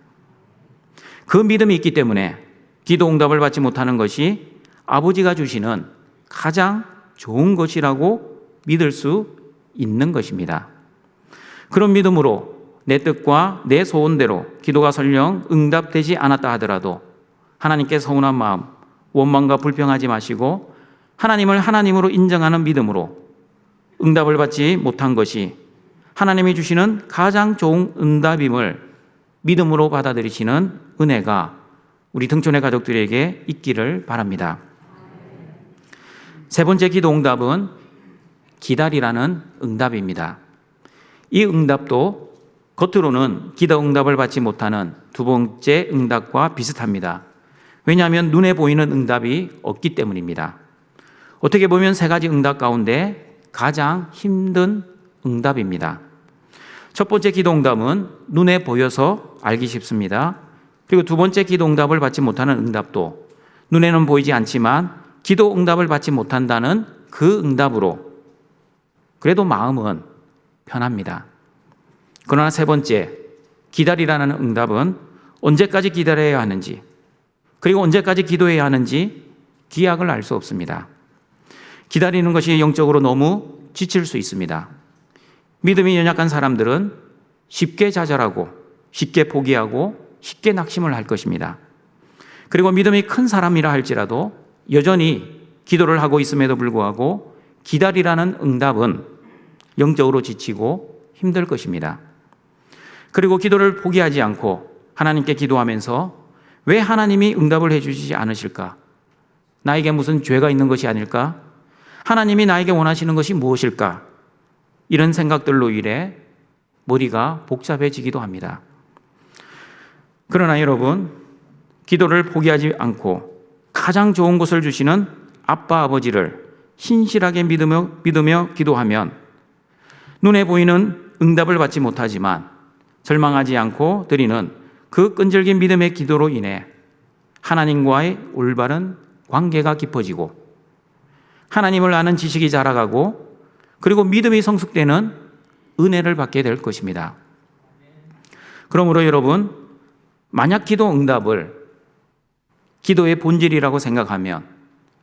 그 믿음이 있기 때문에 기도 응답을 받지 못하는 것이 아버지가 주시는 가장 좋은 것이라고 믿을 수 있는 것입니다. 그런 믿음으로 내 뜻과 내 소원대로 기도가 설령 응답되지 않았다 하더라도 하나님께 서운한 마음, 원망과 불평하지 마시고 하나님을 하나님으로 인정하는 믿음으로 응답을 받지 못한 것이 하나님이 주시는 가장 좋은 응답임을 믿음으로 받아들이시는 은혜가 우리 등촌의 가족들에게 있기를 바랍니다. 세 번째 기도 응답은 기다리라는 응답입니다. 이 응답도 겉으로는 기도 응답을 받지 못하는 두 번째 응답과 비슷합니다. 왜냐하면 눈에 보이는 응답이 없기 때문입니다. 어떻게 보면 세 가지 응답 가운데 가장 힘든 응답입니다. 첫 번째 기도 응답은 눈에 보여서 알기 쉽습니다. 그리고 두 번째 기도 응답을 받지 못하는 응답도 눈에는 보이지 않지만 기도 응답을 받지 못한다는 그 응답으로 그래도 마음은 편합니다. 그러나 세 번째 기다리라는 응답은 언제까지 기다려야 하는지 그리고 언제까지 기도해야 하는지 기약을 알 수 없습니다. 기다리는 것이 영적으로 너무 지칠 수 있습니다. 믿음이 연약한 사람들은 쉽게 좌절하고 쉽게 포기하고 쉽게 낙심을 할 것입니다. 그리고 믿음이 큰 사람이라 할지라도 여전히 기도를 하고 있음에도 불구하고 기다리라는 응답은 영적으로 지치고 힘들 것입니다. 그리고 기도를 포기하지 않고 하나님께 기도하면서 왜 하나님이 응답을 해주시지 않으실까? 나에게 무슨 죄가 있는 것이 아닐까? 하나님이 나에게 원하시는 것이 무엇일까? 이런 생각들로 인해 머리가 복잡해지기도 합니다. 그러나 여러분, 기도를 포기하지 않고 가장 좋은 것을 주시는 아빠 아버지를 신실하게 믿으며 기도하면 눈에 보이는 응답을 받지 못하지만 절망하지 않고 드리는 그 끈질긴 믿음의 기도로 인해 하나님과의 올바른 관계가 깊어지고 하나님을 아는 지식이 자라가고 그리고 믿음이 성숙되는 은혜를 받게 될 것입니다. 그러므로 여러분, 만약 기도 응답을 기도의 본질이라고 생각하면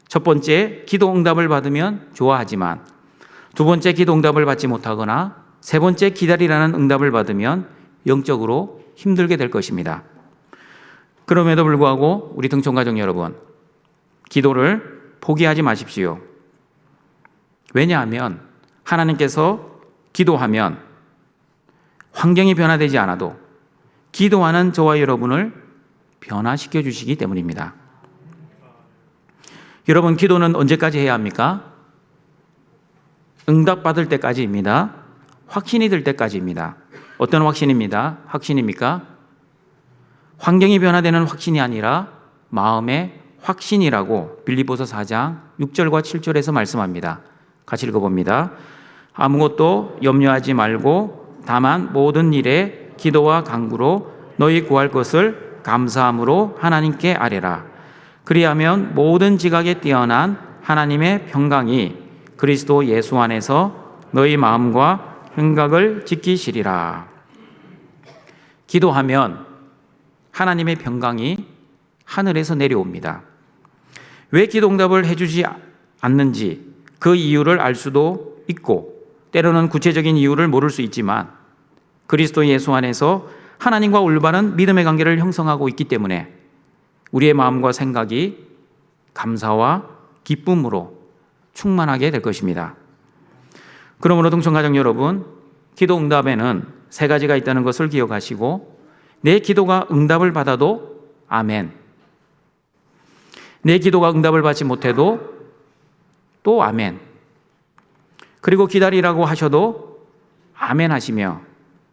첫 번째 기도 응답을 받으면 좋아하지만 두 번째 기도 응답을 받지 못하거나 세 번째 기다리라는 응답을 받으면 영적으로 힘들게 될 것입니다. 그럼에도 불구하고 우리 등촌가족 여러분, 기도를 포기하지 마십시오. 왜냐하면 하나님께서 기도하면 환경이 변화되지 않아도 기도하는 저와 여러분을 변화시켜 주시기 때문입니다. 여러분, 기도는 언제까지 해야 합니까? 응답받을 때까지입니다. 확신이 들 때까지입니다. 어떤 확신입니까? 환경이 변화되는 확신이 아니라 마음의 확신이라고 빌립보서 4장 6절과 7절에서 말씀합니다. 같이 읽어봅니다. 아무것도 염려하지 말고 다만 모든 일에 기도와 간구로 너희 구할 것을 감사함으로 하나님께 아뢰라. 그리하면 모든 지각에 뛰어난 하나님의 평강이 그리스도 예수 안에서 너희 마음과 생각을 지키시리라. 기도하면 하나님의 평강이 하늘에서 내려옵니다. 왜 기도 응답을 해주지 않는지 그 이유를 알 수도 있고 때로는 구체적인 이유를 모를 수 있지만 그리스도 예수 안에서 하나님과 올바른 믿음의 관계를 형성하고 있기 때문에 우리의 마음과 생각이 감사와 기쁨으로 충만하게 될 것입니다. 그러므로 동청가족 여러분, 기도 응답에는 세 가지가 있다는 것을 기억하시고 내 기도가 응답을 받아도 아멘, 내 기도가 응답을 받지 못해도 또 아멘, 그리고 기다리라고 하셔도 아멘 하시며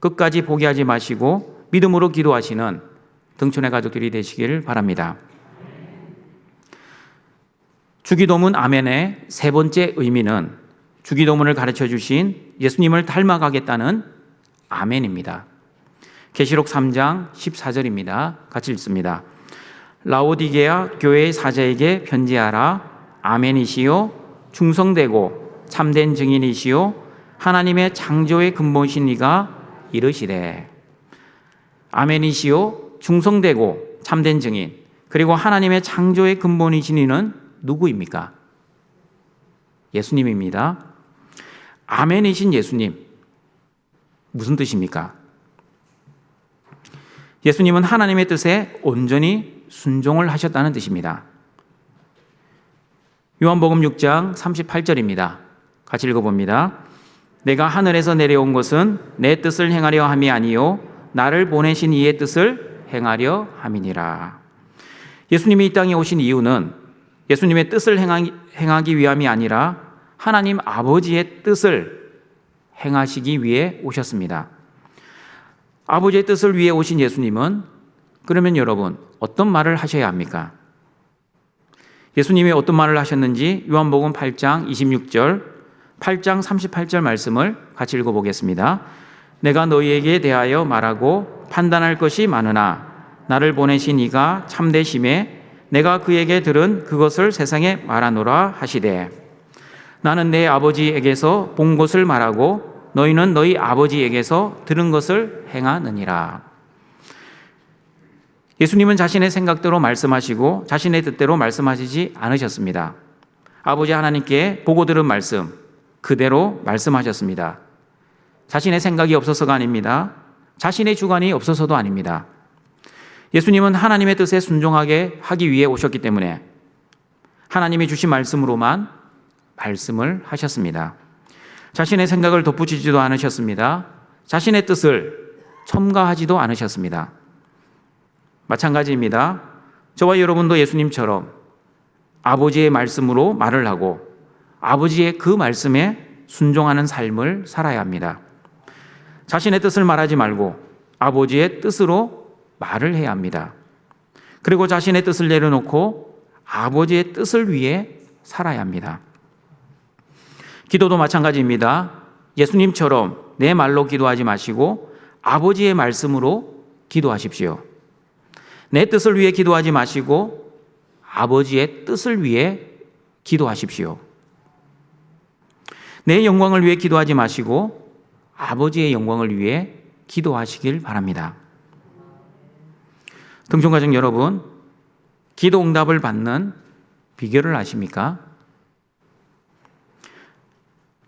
끝까지 포기하지 마시고 믿음으로 기도하시는 등촌의 가족들이 되시길 바랍니다. 주기도문 아멘의 세 번째 의미는 주기도문을 가르쳐 주신 예수님을 닮아가겠다는 아멘입니다. 계시록 3장 14절입니다. 같이 읽습니다. 라오디게아 교회의 사자에게 편지하라. 아멘이시요 충성되고 참된 증인이시요 하나님의 창조의 근본이신 이가 이르시되. 아멘이시요 충성되고 참된 증인, 그리고 하나님의 창조의 근본이신 이는 누구입니까? 예수님입니다. 아멘이신 예수님, 무슨 뜻입니까? 예수님은 하나님의 뜻에 온전히 순종을 하셨다는 뜻입니다. 요한복음 6장 38절입니다. 같이 읽어봅니다. 내가 하늘에서 내려온 것은 내 뜻을 행하려 함이 아니요 나를 보내신 이의 뜻을 행하려 함이니라. 예수님이 이 땅에 오신 이유는 예수님의 뜻을 행하기 위함이 아니라 하나님 아버지의 뜻을 행하시기 위해 오셨습니다. 아버지의 뜻을 위해 오신 예수님은 그러면 여러분 어떤 말을 하셔야 합니까? 예수님이 어떤 말을 하셨는지 요한복음 8장 26절, 8장 38절 말씀을 같이 읽어보겠습니다. 내가 너희에게 대하여 말하고 판단할 것이 많으나 나를 보내신 이가 참되심에 내가 그에게 들은 그것을 세상에 말하노라 하시되 나는 내 아버지에게서 본 것을 말하고 너희는 너희 아버지에게서 들은 것을 행하느니라. 예수님은 자신의 생각대로 말씀하시고 자신의 뜻대로 말씀하시지 않으셨습니다. 아버지 하나님께 보고 들은 말씀 그대로 말씀하셨습니다. 자신의 생각이 없어서가 아닙니다. 자신의 주관이 없어서도 아닙니다. 예수님은 하나님의 뜻에 순종하게 하기 위해 오셨기 때문에 하나님이 주신 말씀으로만 말씀을 하셨습니다. 자신의 생각을 덧붙이지도 않으셨습니다. 자신의 뜻을 첨가하지도 않으셨습니다. 마찬가지입니다. 저와 여러분도 예수님처럼 아버지의 말씀으로 말을 하고 아버지의 그 말씀에 순종하는 삶을 살아야 합니다. 자신의 뜻을 말하지 말고 아버지의 뜻으로 말을 해야 합니다. 그리고 자신의 뜻을 내려놓고 아버지의 뜻을 위해 살아야 합니다. 기도도 마찬가지입니다. 예수님처럼 내 말로 기도하지 마시고 아버지의 말씀으로 기도하십시오. 내 뜻을 위해 기도하지 마시고 아버지의 뜻을 위해 기도하십시오. 내 영광을 위해 기도하지 마시고 아버지의 영광을 위해 기도하시길 바랍니다. 등촌가족 여러분, 기도 응답을 받는 비결을 아십니까?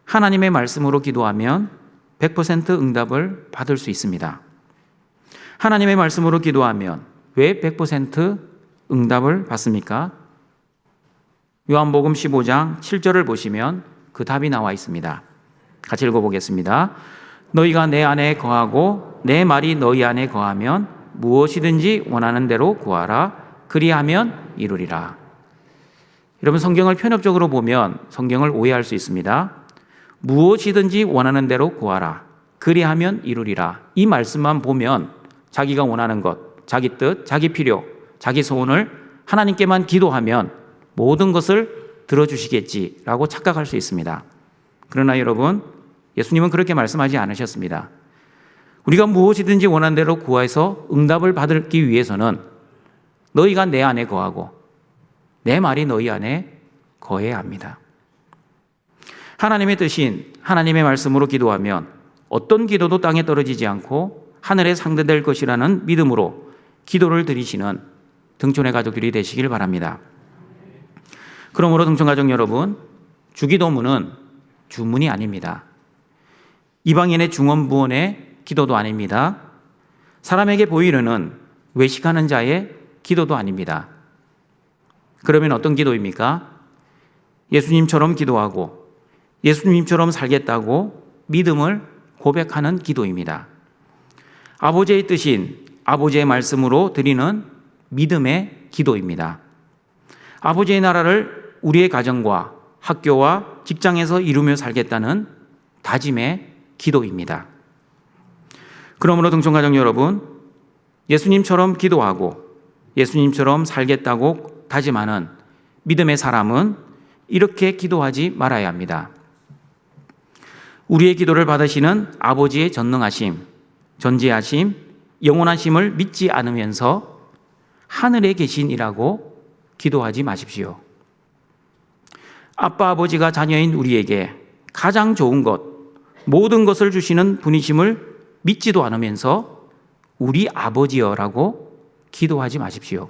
하나님의 말씀으로 기도하면 100% 응답을 받을 수 있습니다. 하나님의 말씀으로 기도하면 왜 100% 응답을 받습니까? 요한복음 15장 7절을 보시면 그 답이 나와 있습니다. 같이 읽어보겠습니다. 너희가 내 안에 거하고 내 말이 너희 안에 거하면 무엇이든지 원하는 대로 구하라. 그리하면 이루리라. 여러분, 성경을 편협적으로 보면 성경을 오해할 수 있습니다. 무엇이든지 원하는 대로 구하라. 그리하면 이루리라. 이 말씀만 보면 자기가 원하는 것, 자기 뜻, 자기 필요, 자기 소원을 하나님께만 기도하면 모든 것을 들어주시겠지라고 착각할 수 있습니다. 그러나 여러분, 예수님은 그렇게 말씀하지 않으셨습니다. 우리가 무엇이든지 원하는 대로 구해서 응답을 받기 위해서는 너희가 내 안에 거하고 내 말이 너희 안에 거해야 합니다. 하나님의 뜻인 하나님의 말씀으로 기도하면 어떤 기도도 땅에 떨어지지 않고 하늘에 상대될 것이라는 믿음으로 기도를 드리시는 등촌의 가족들이 되시길 바랍니다. 그러므로 등촌가족 여러분, 주기도문은 주문이 아닙니다. 이방인의 중언부언의 기도도 아닙니다. 사람에게 보이려는 외식하는 자의 기도도 아닙니다. 그러면 어떤 기도입니까? 예수님처럼 기도하고 예수님처럼 살겠다고 믿음을 고백하는 기도입니다. 아버지의 뜻인 아버지의 말씀으로 드리는 믿음의 기도입니다. 아버지의 나라를 우리의 가정과 학교와 직장에서 이루며 살겠다는 다짐의 기도입니다. 그러므로 등촌가족 여러분, 예수님처럼 기도하고 예수님처럼 살겠다고 다짐하는 믿음의 사람은 이렇게 기도하지 말아야 합니다. 우리의 기도를 받으시는 아버지의 전능하심, 전지하심, 영원하심을 믿지 않으면서 하늘에 계신 이라고 기도하지 마십시오. 아빠 아버지가 자녀인 우리에게 가장 좋은 것, 모든 것을 주시는 분이심을 믿지도 않으면서 우리 아버지여라고 기도하지 마십시오.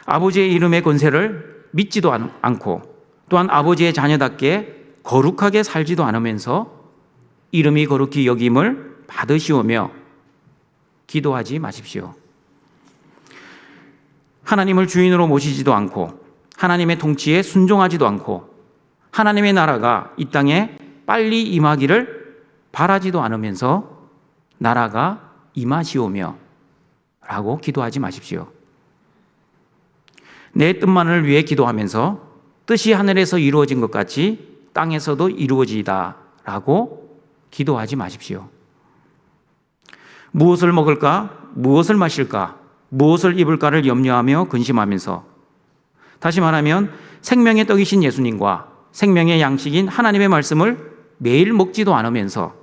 아버지의 이름의 권세를 믿지도 않고 또한 아버지의 자녀답게 거룩하게 살지도 않으면서 이름이 거룩히 여김을 받으시오며 기도하지 마십시오. 하나님을 주인으로 모시지도 않고 하나님의 통치에 순종하지도 않고 하나님의 나라가 이 땅에 빨리 임하기를 바라지도 않으면서 나라가 임하시오며 라고 기도하지 마십시오. 내 뜻만을 위해 기도하면서 뜻이 하늘에서 이루어진 것 같이 땅에서도 이루어지이다 라고 기도하지 마십시오. 무엇을 먹을까, 무엇을 마실까, 무엇을 입을까를 염려하며 근심하면서, 다시 말하면 생명의 떡이신 예수님과 생명의 양식인 하나님의 말씀을 매일 먹지도 않으면서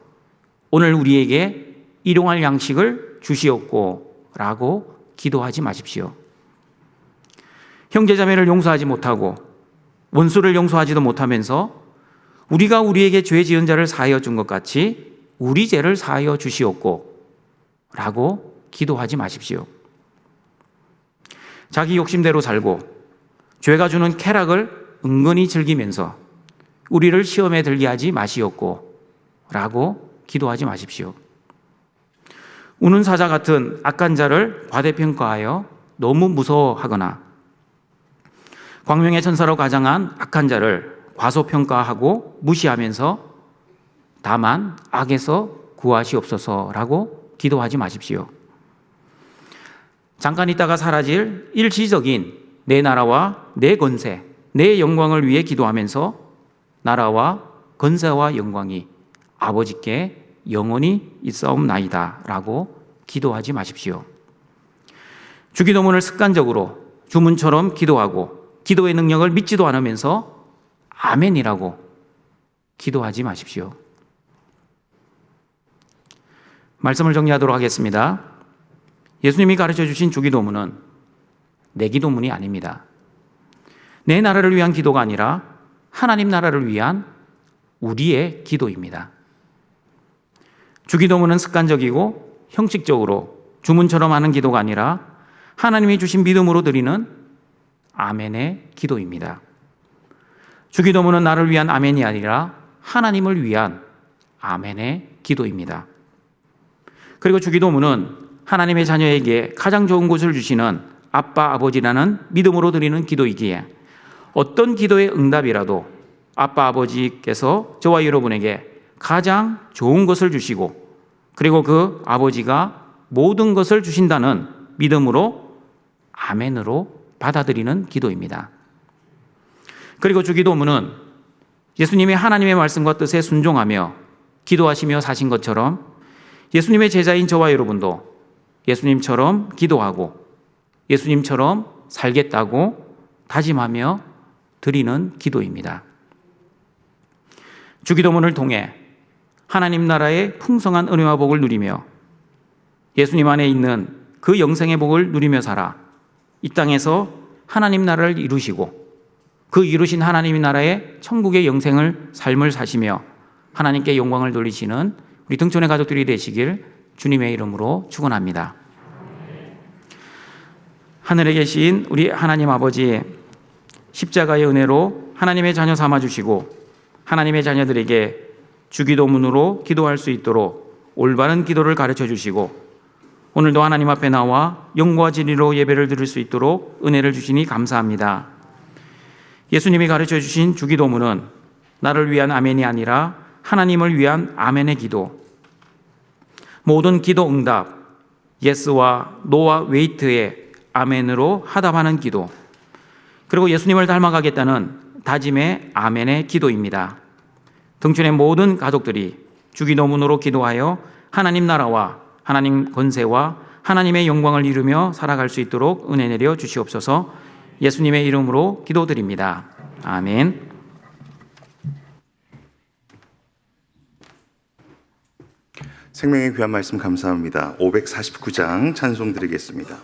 오늘 우리에게 일용할 양식을 주시옵고 라고 기도하지 마십시오. 형제자매를 용서하지 못하고 원수를 용서하지도 못하면서 우리가 우리에게 죄 지은 자를 사하여 준 것 같이 우리 죄를 사하여 주시옵고 라고 기도하지 마십시오. 자기 욕심대로 살고 죄가 주는 쾌락을 은근히 즐기면서 우리를 시험에 들게 하지 마시옵고 라고 기도하지 마십시오. 우는 사자 같은 악한 자를 과대평가하여 너무 무서워하거나 광명의 천사로 가장한 악한 자를 과소평가하고 무시하면서 다만 악에서 구하시옵소서라고 기도하지 마십시오. 잠깐 있다가 사라질 일시적인 내 나라와 내 권세, 내 영광을 위해 기도하면서 나라와 권세와 영광이 아버지께 영원히 있사옵나이다 라고 기도하지 마십시오. 주기도문을 습관적으로 주문처럼 기도하고 기도의 능력을 믿지도 않으면서 아멘이라고 기도하지 마십시오. 말씀을 정리하도록 하겠습니다. 예수님이 가르쳐 주신 주기도문은 내 기도문이 아닙니다. 내 나라를 위한 기도가 아니라 하나님 나라를 위한 우리의 기도입니다. 주기도문은 습관적이고 형식적으로 주문처럼 하는 기도가 아니라 하나님이 주신 믿음으로 드리는 아멘의 기도입니다. 주기도문은 나를 위한 아멘이 아니라 하나님을 위한 아멘의 기도입니다. 그리고 주기도문은 하나님의 자녀에게 가장 좋은 곳을 주시는 아빠, 아버지라는 믿음으로 드리는 기도이기에 어떤 기도의 응답이라도 아빠, 아버지께서 저와 여러분에게 가장 좋은 것을 주시고 그리고 그 아버지가 모든 것을 주신다는 믿음으로 아멘으로 받아들이는 기도입니다. 그리고 주기도문은 예수님이 하나님의 말씀과 뜻에 순종하며 기도하시며 사신 것처럼 예수님의 제자인 저와 여러분도 예수님처럼 기도하고 예수님처럼 살겠다고 다짐하며 드리는 기도입니다. 주기도문을 통해 하나님 나라의 풍성한 은혜와 복을 누리며 예수님 안에 있는 그 영생의 복을 누리며 살아 이 땅에서 하나님 나라를 이루시고 그 이루신 하나님 나라의 천국의 영생을 삶을 사시며 하나님께 영광을 돌리시는 우리 등촌의 가족들이 되시길 주님의 이름으로 축원합니다. 하늘에 계신 우리 하나님 아버지, 십자가의 은혜로 하나님의 자녀 삼아주시고 하나님의 자녀들에게 주기도문으로 기도할 수 있도록 올바른 기도를 가르쳐 주시고 오늘도 하나님 앞에 나와 영과 진리로 예배를 드릴 수 있도록 은혜를 주시니 감사합니다. 예수님이 가르쳐 주신 주기도문은 나를 위한 아멘이 아니라 하나님을 위한 아멘의 기도, 모든 기도 응답, 예스와 노와 웨이트의 아멘으로 하답하는 기도, 그리고 예수님을 닮아가겠다는 다짐의 아멘의 기도입니다. 등촌의 모든 가족들이 주기도문으로 기도하여 하나님 나라와 하나님 권세와 하나님의 영광을 이루며 살아갈 수 있도록 은혜 내려 주시옵소서. 예수님의 이름으로 기도드립니다. 아멘. 생명의 귀한 말씀 감사합니다. 549장 찬송 드리겠습니다.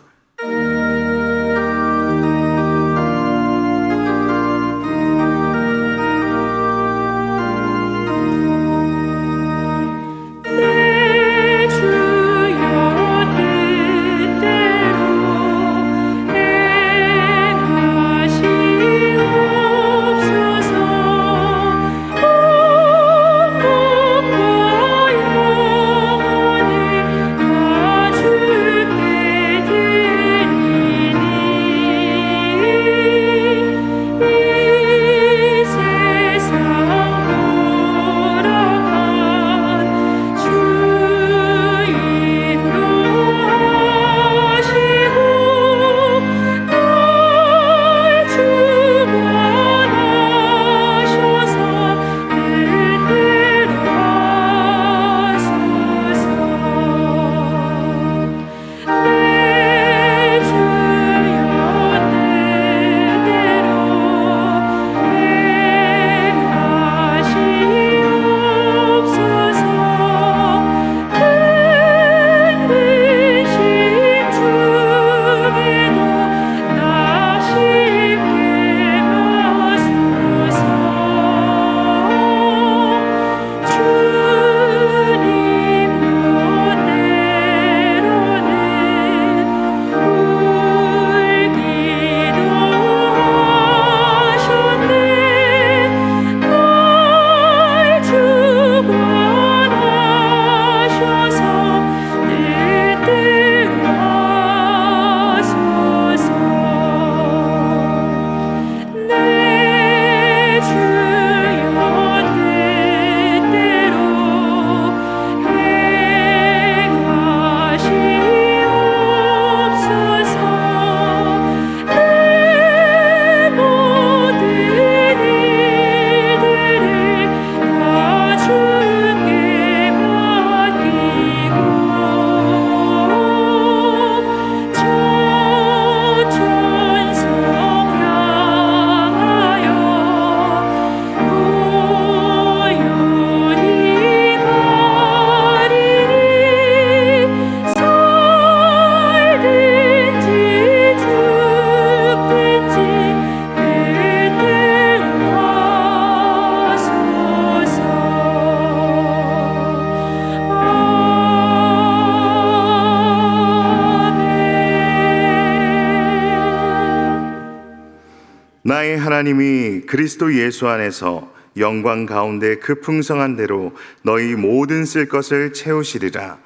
나의 하나님이 그리스도 예수 안에서 영광 가운데 그 풍성한 대로 너희 모든 쓸 것을 채우시리라.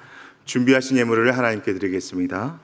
준비하신 예물을 하나님께 드리겠습니다.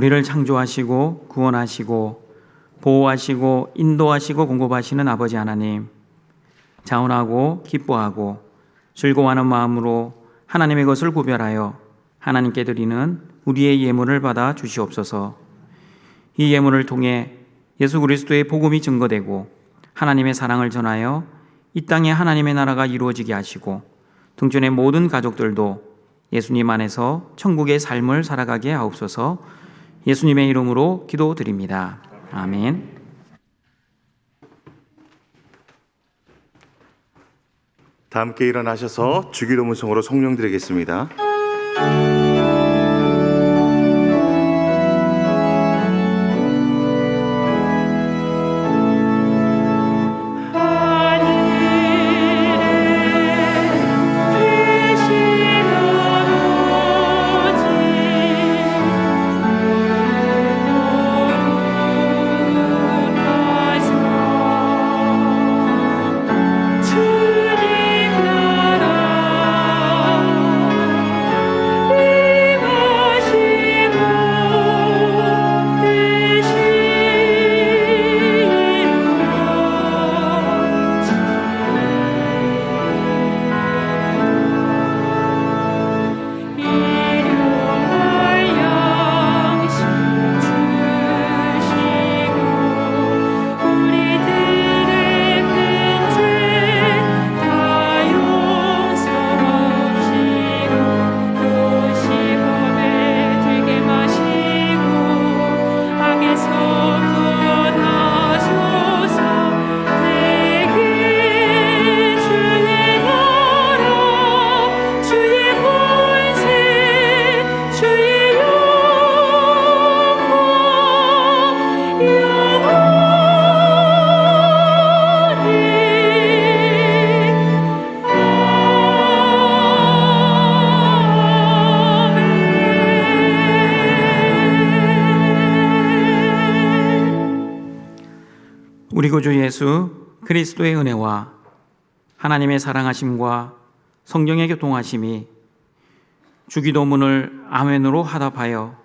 우리를 창조하시고 구원하시고 보호하시고 인도하시고 공급하시는 아버지 하나님, 자원하고 기뻐하고 즐거워하는 마음으로 하나님의 것을 구별하여 하나님께 드리는 우리의 예물을 받아 주시옵소서. 이 예물을 통해 예수 그리스도의 복음이 증거되고 하나님의 사랑을 전하여 이 땅에 하나님의 나라가 이루어지게 하시고 등촌의 모든 가족들도 예수님 안에서 천국의 삶을 살아가게 하옵소서. 예수님의 이름으로 기도드립니다. 아멘. 다 함께 일어나셔서 주기도문성으로 성령 드리겠습니다. 우리 구주 예수 그리스도의 은혜와 하나님의 사랑하심과 성령의 교통하심이 주기도문을 아멘으로 화답하여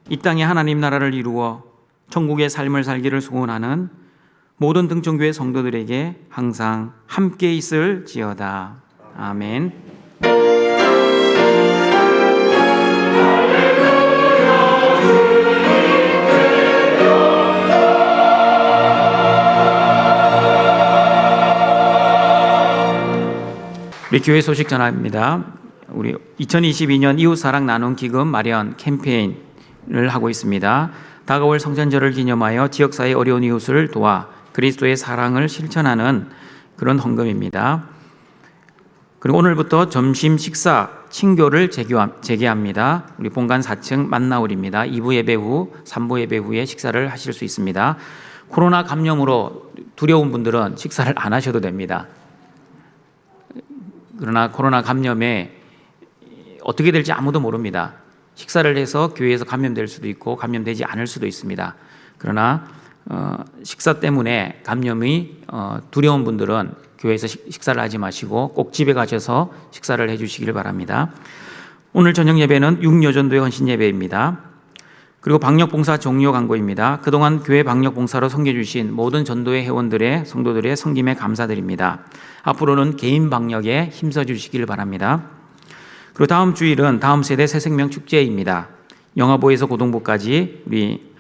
이 땅에 하나님 나라를 이루어 천국의 삶을 살기를 소원하는 모든 등촌교회 성도들에게 항상 함께 있을지어다. 아멘. 우리 교회 소식 전합니다. 우리 2022년 이웃사랑 나눔 기금 마련 캠페인을 하고 있습니다. 다가올 성탄절을 기념하여 지역사회 어려운 이웃을 도와 그리스도의 사랑을 실천하는 그런 헌금입니다. 그리고 오늘부터 점심 식사 친교를 재개합니다. 우리 본관 4층 만나울입니다. 2부 예배 후 3부 예배 후에 식사를 하실 수 있습니다. 코로나 감염으로 두려운 분들은 식사를 안 하셔도 됩니다. 그러나 코로나 감염에 어떻게 될지 아무도 모릅니다. 식사를 해서 교회에서 감염될 수도 있고 감염되지 않을 수도 있습니다. 그러나 식사 때문에 감염이 두려운 분들은 교회에서 식사를 하지 마시고 꼭 집에 가셔서 식사를 해주시길 바랍니다. 오늘 저녁 예배는 육여전도의 헌신 예배입니다. 그리고 방역봉사 종료 광고입니다. 그동안 교회 방역봉사로 섬겨주신 모든 전도회 회원들의 성도들의 섬김에 감사드립니다. 앞으로는 개인 방역에 힘써주시길 바랍니다. 그리고 다음 주일은 다음 세대 새생명 축제입니다. 영화보에서 고등부까지 우리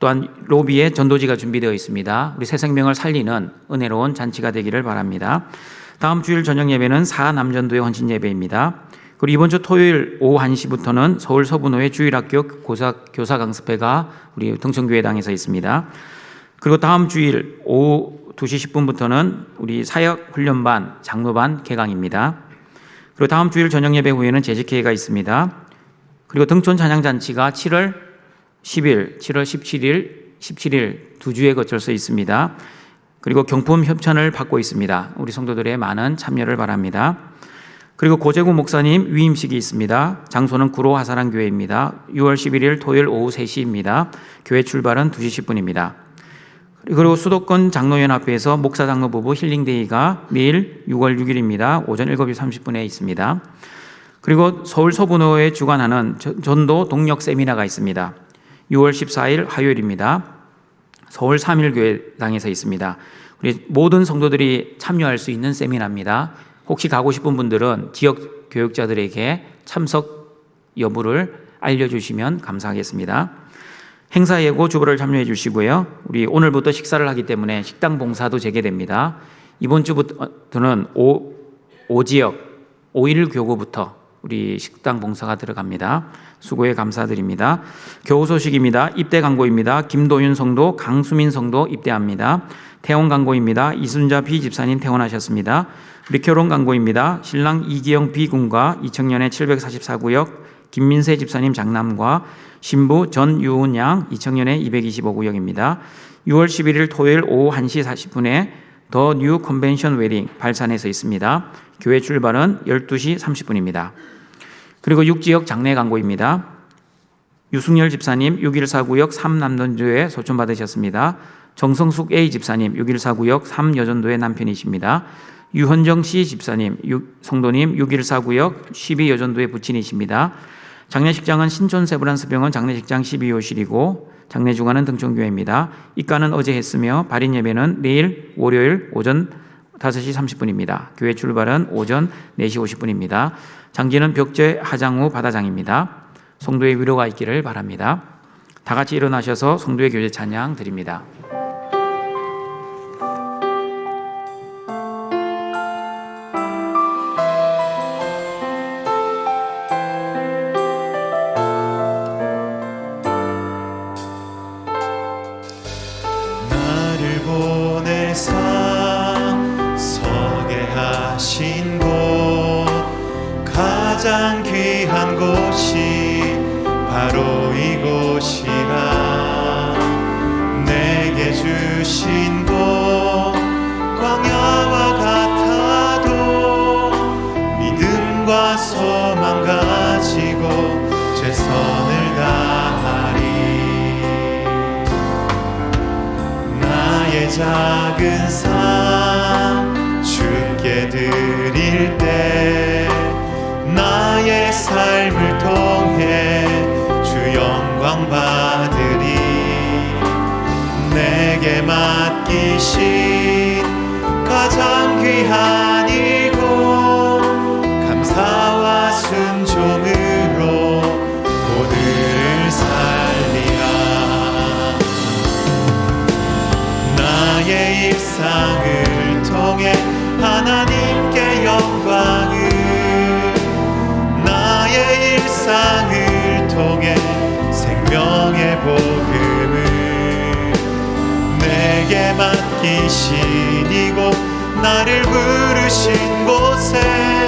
또한 로비에 전도지가 준비되어 있습니다. 우리 새생명을 살리는 은혜로운 잔치가 되기를 바랍니다. 다음 주일 저녁 예배는 사남전도의 헌신 예배입니다. 그리고 이번 주 토요일 오후 1시부터는 서울 서분호의 주일학교 교사 강습회가 우리 등촌교회당에서 있습니다. 그리고 다음 주일 오후 2시 10분부터는 우리 사역훈련반 장로반 개강입니다. 그리고 다음 주일 저녁 예배 후에는 재직회의가 있습니다. 그리고 등촌 찬양잔치가 7월 10일, 7월 17일 두 주에 거쳐서 있습니다. 그리고 경품 협찬을 받고 있습니다. 우리 성도들의 많은 참여를 바랍니다. 그리고 고재구 목사님 위임식이 있습니다. 장소는 구로 하사랑교회입니다. 6월 11일 토요일 오후 3시입니다. 교회 출발은 2시 10분입니다. 그리고 수도권 장로연합회에서 목사 장로 부부 힐링데이가 내일 6월 6일입니다. 오전 7시 30분에 있습니다. 그리고 서울 서분호에 주관하는 전도 동력 세미나가 있습니다. 6월 14일 화요일입니다. 서울 3일교회당에서 있습니다. 우리 모든 성도들이 참여할 수 있는 세미나입니다. 혹시 가고 싶은 분들은 지역 교육자들에게 참석 여부를 알려주시면 감사하겠습니다. 행사 예고 주보를 참여해 주시고요. 우리 오늘부터 식사를 하기 때문에 식당 봉사도 재개됩니다. 이번 주부터는 5지역 5일 교구부터 우리 식당 봉사가 들어갑니다. 수고에 감사드립니다. 교우 소식입니다. 입대 광고입니다. 김도윤 성도, 강수민 성도 입대합니다. 태원 광고입니다. 이순자 B 집사님 퇴원하셨습니다. 우리 결혼 광고입니다. 신랑 이기영 B 군과 2000년에 744구역 김민세 집사님 장남과 신부 전유은 양 2000년에 225구역입니다. 6월 11일 토요일 오후 1시 40분에 더 뉴 컨벤션 웨딩 발산에서 있습니다. 교회 출발은 12시 30분입니다. 그리고 6지역 장례 광고입니다. 유승열 집사님 614구역 3남전도에 소천받으셨습니다. 정성숙 A 집사님 614구역 3여전도의 남편이십니다. 유헌정 C 집사님 성도님 614구역 12여전도의 부친이십니다. 장례식장은 신촌 세브란스병원 장례식장 12호실이고 장례 주간은 등촌교회입니다. 입가는 어제 했으며 발인 예배는 내일 월요일 오전 5시 30분입니다. 교회 출발은 오전 4시 50분입니다. 장지는 벽제 하장우 바다장입니다. 성도의 위로가 있기를 바랍니다. 다 같이 일어나셔서 성도의 교제 찬양 드립니다. 나를 보내사 서게 하신 곳 가장 귀한 곳이 바로 이곳이라 내게 주신 곳 광야와 같아도 믿음과 소망 가지고 최선을 다하리 나의 작은 삶 주께 드릴 때 나의 삶을 통해 주 영광 받으리 내게 맡기신 가장 귀한 이곳 감사와 순종으로 모두를 살리라 나의 일상을 통해 하나님께 영광을 나의 일상을 통해 생명의 복음을 내게 맡기신 이곳 나를 부르신 곳에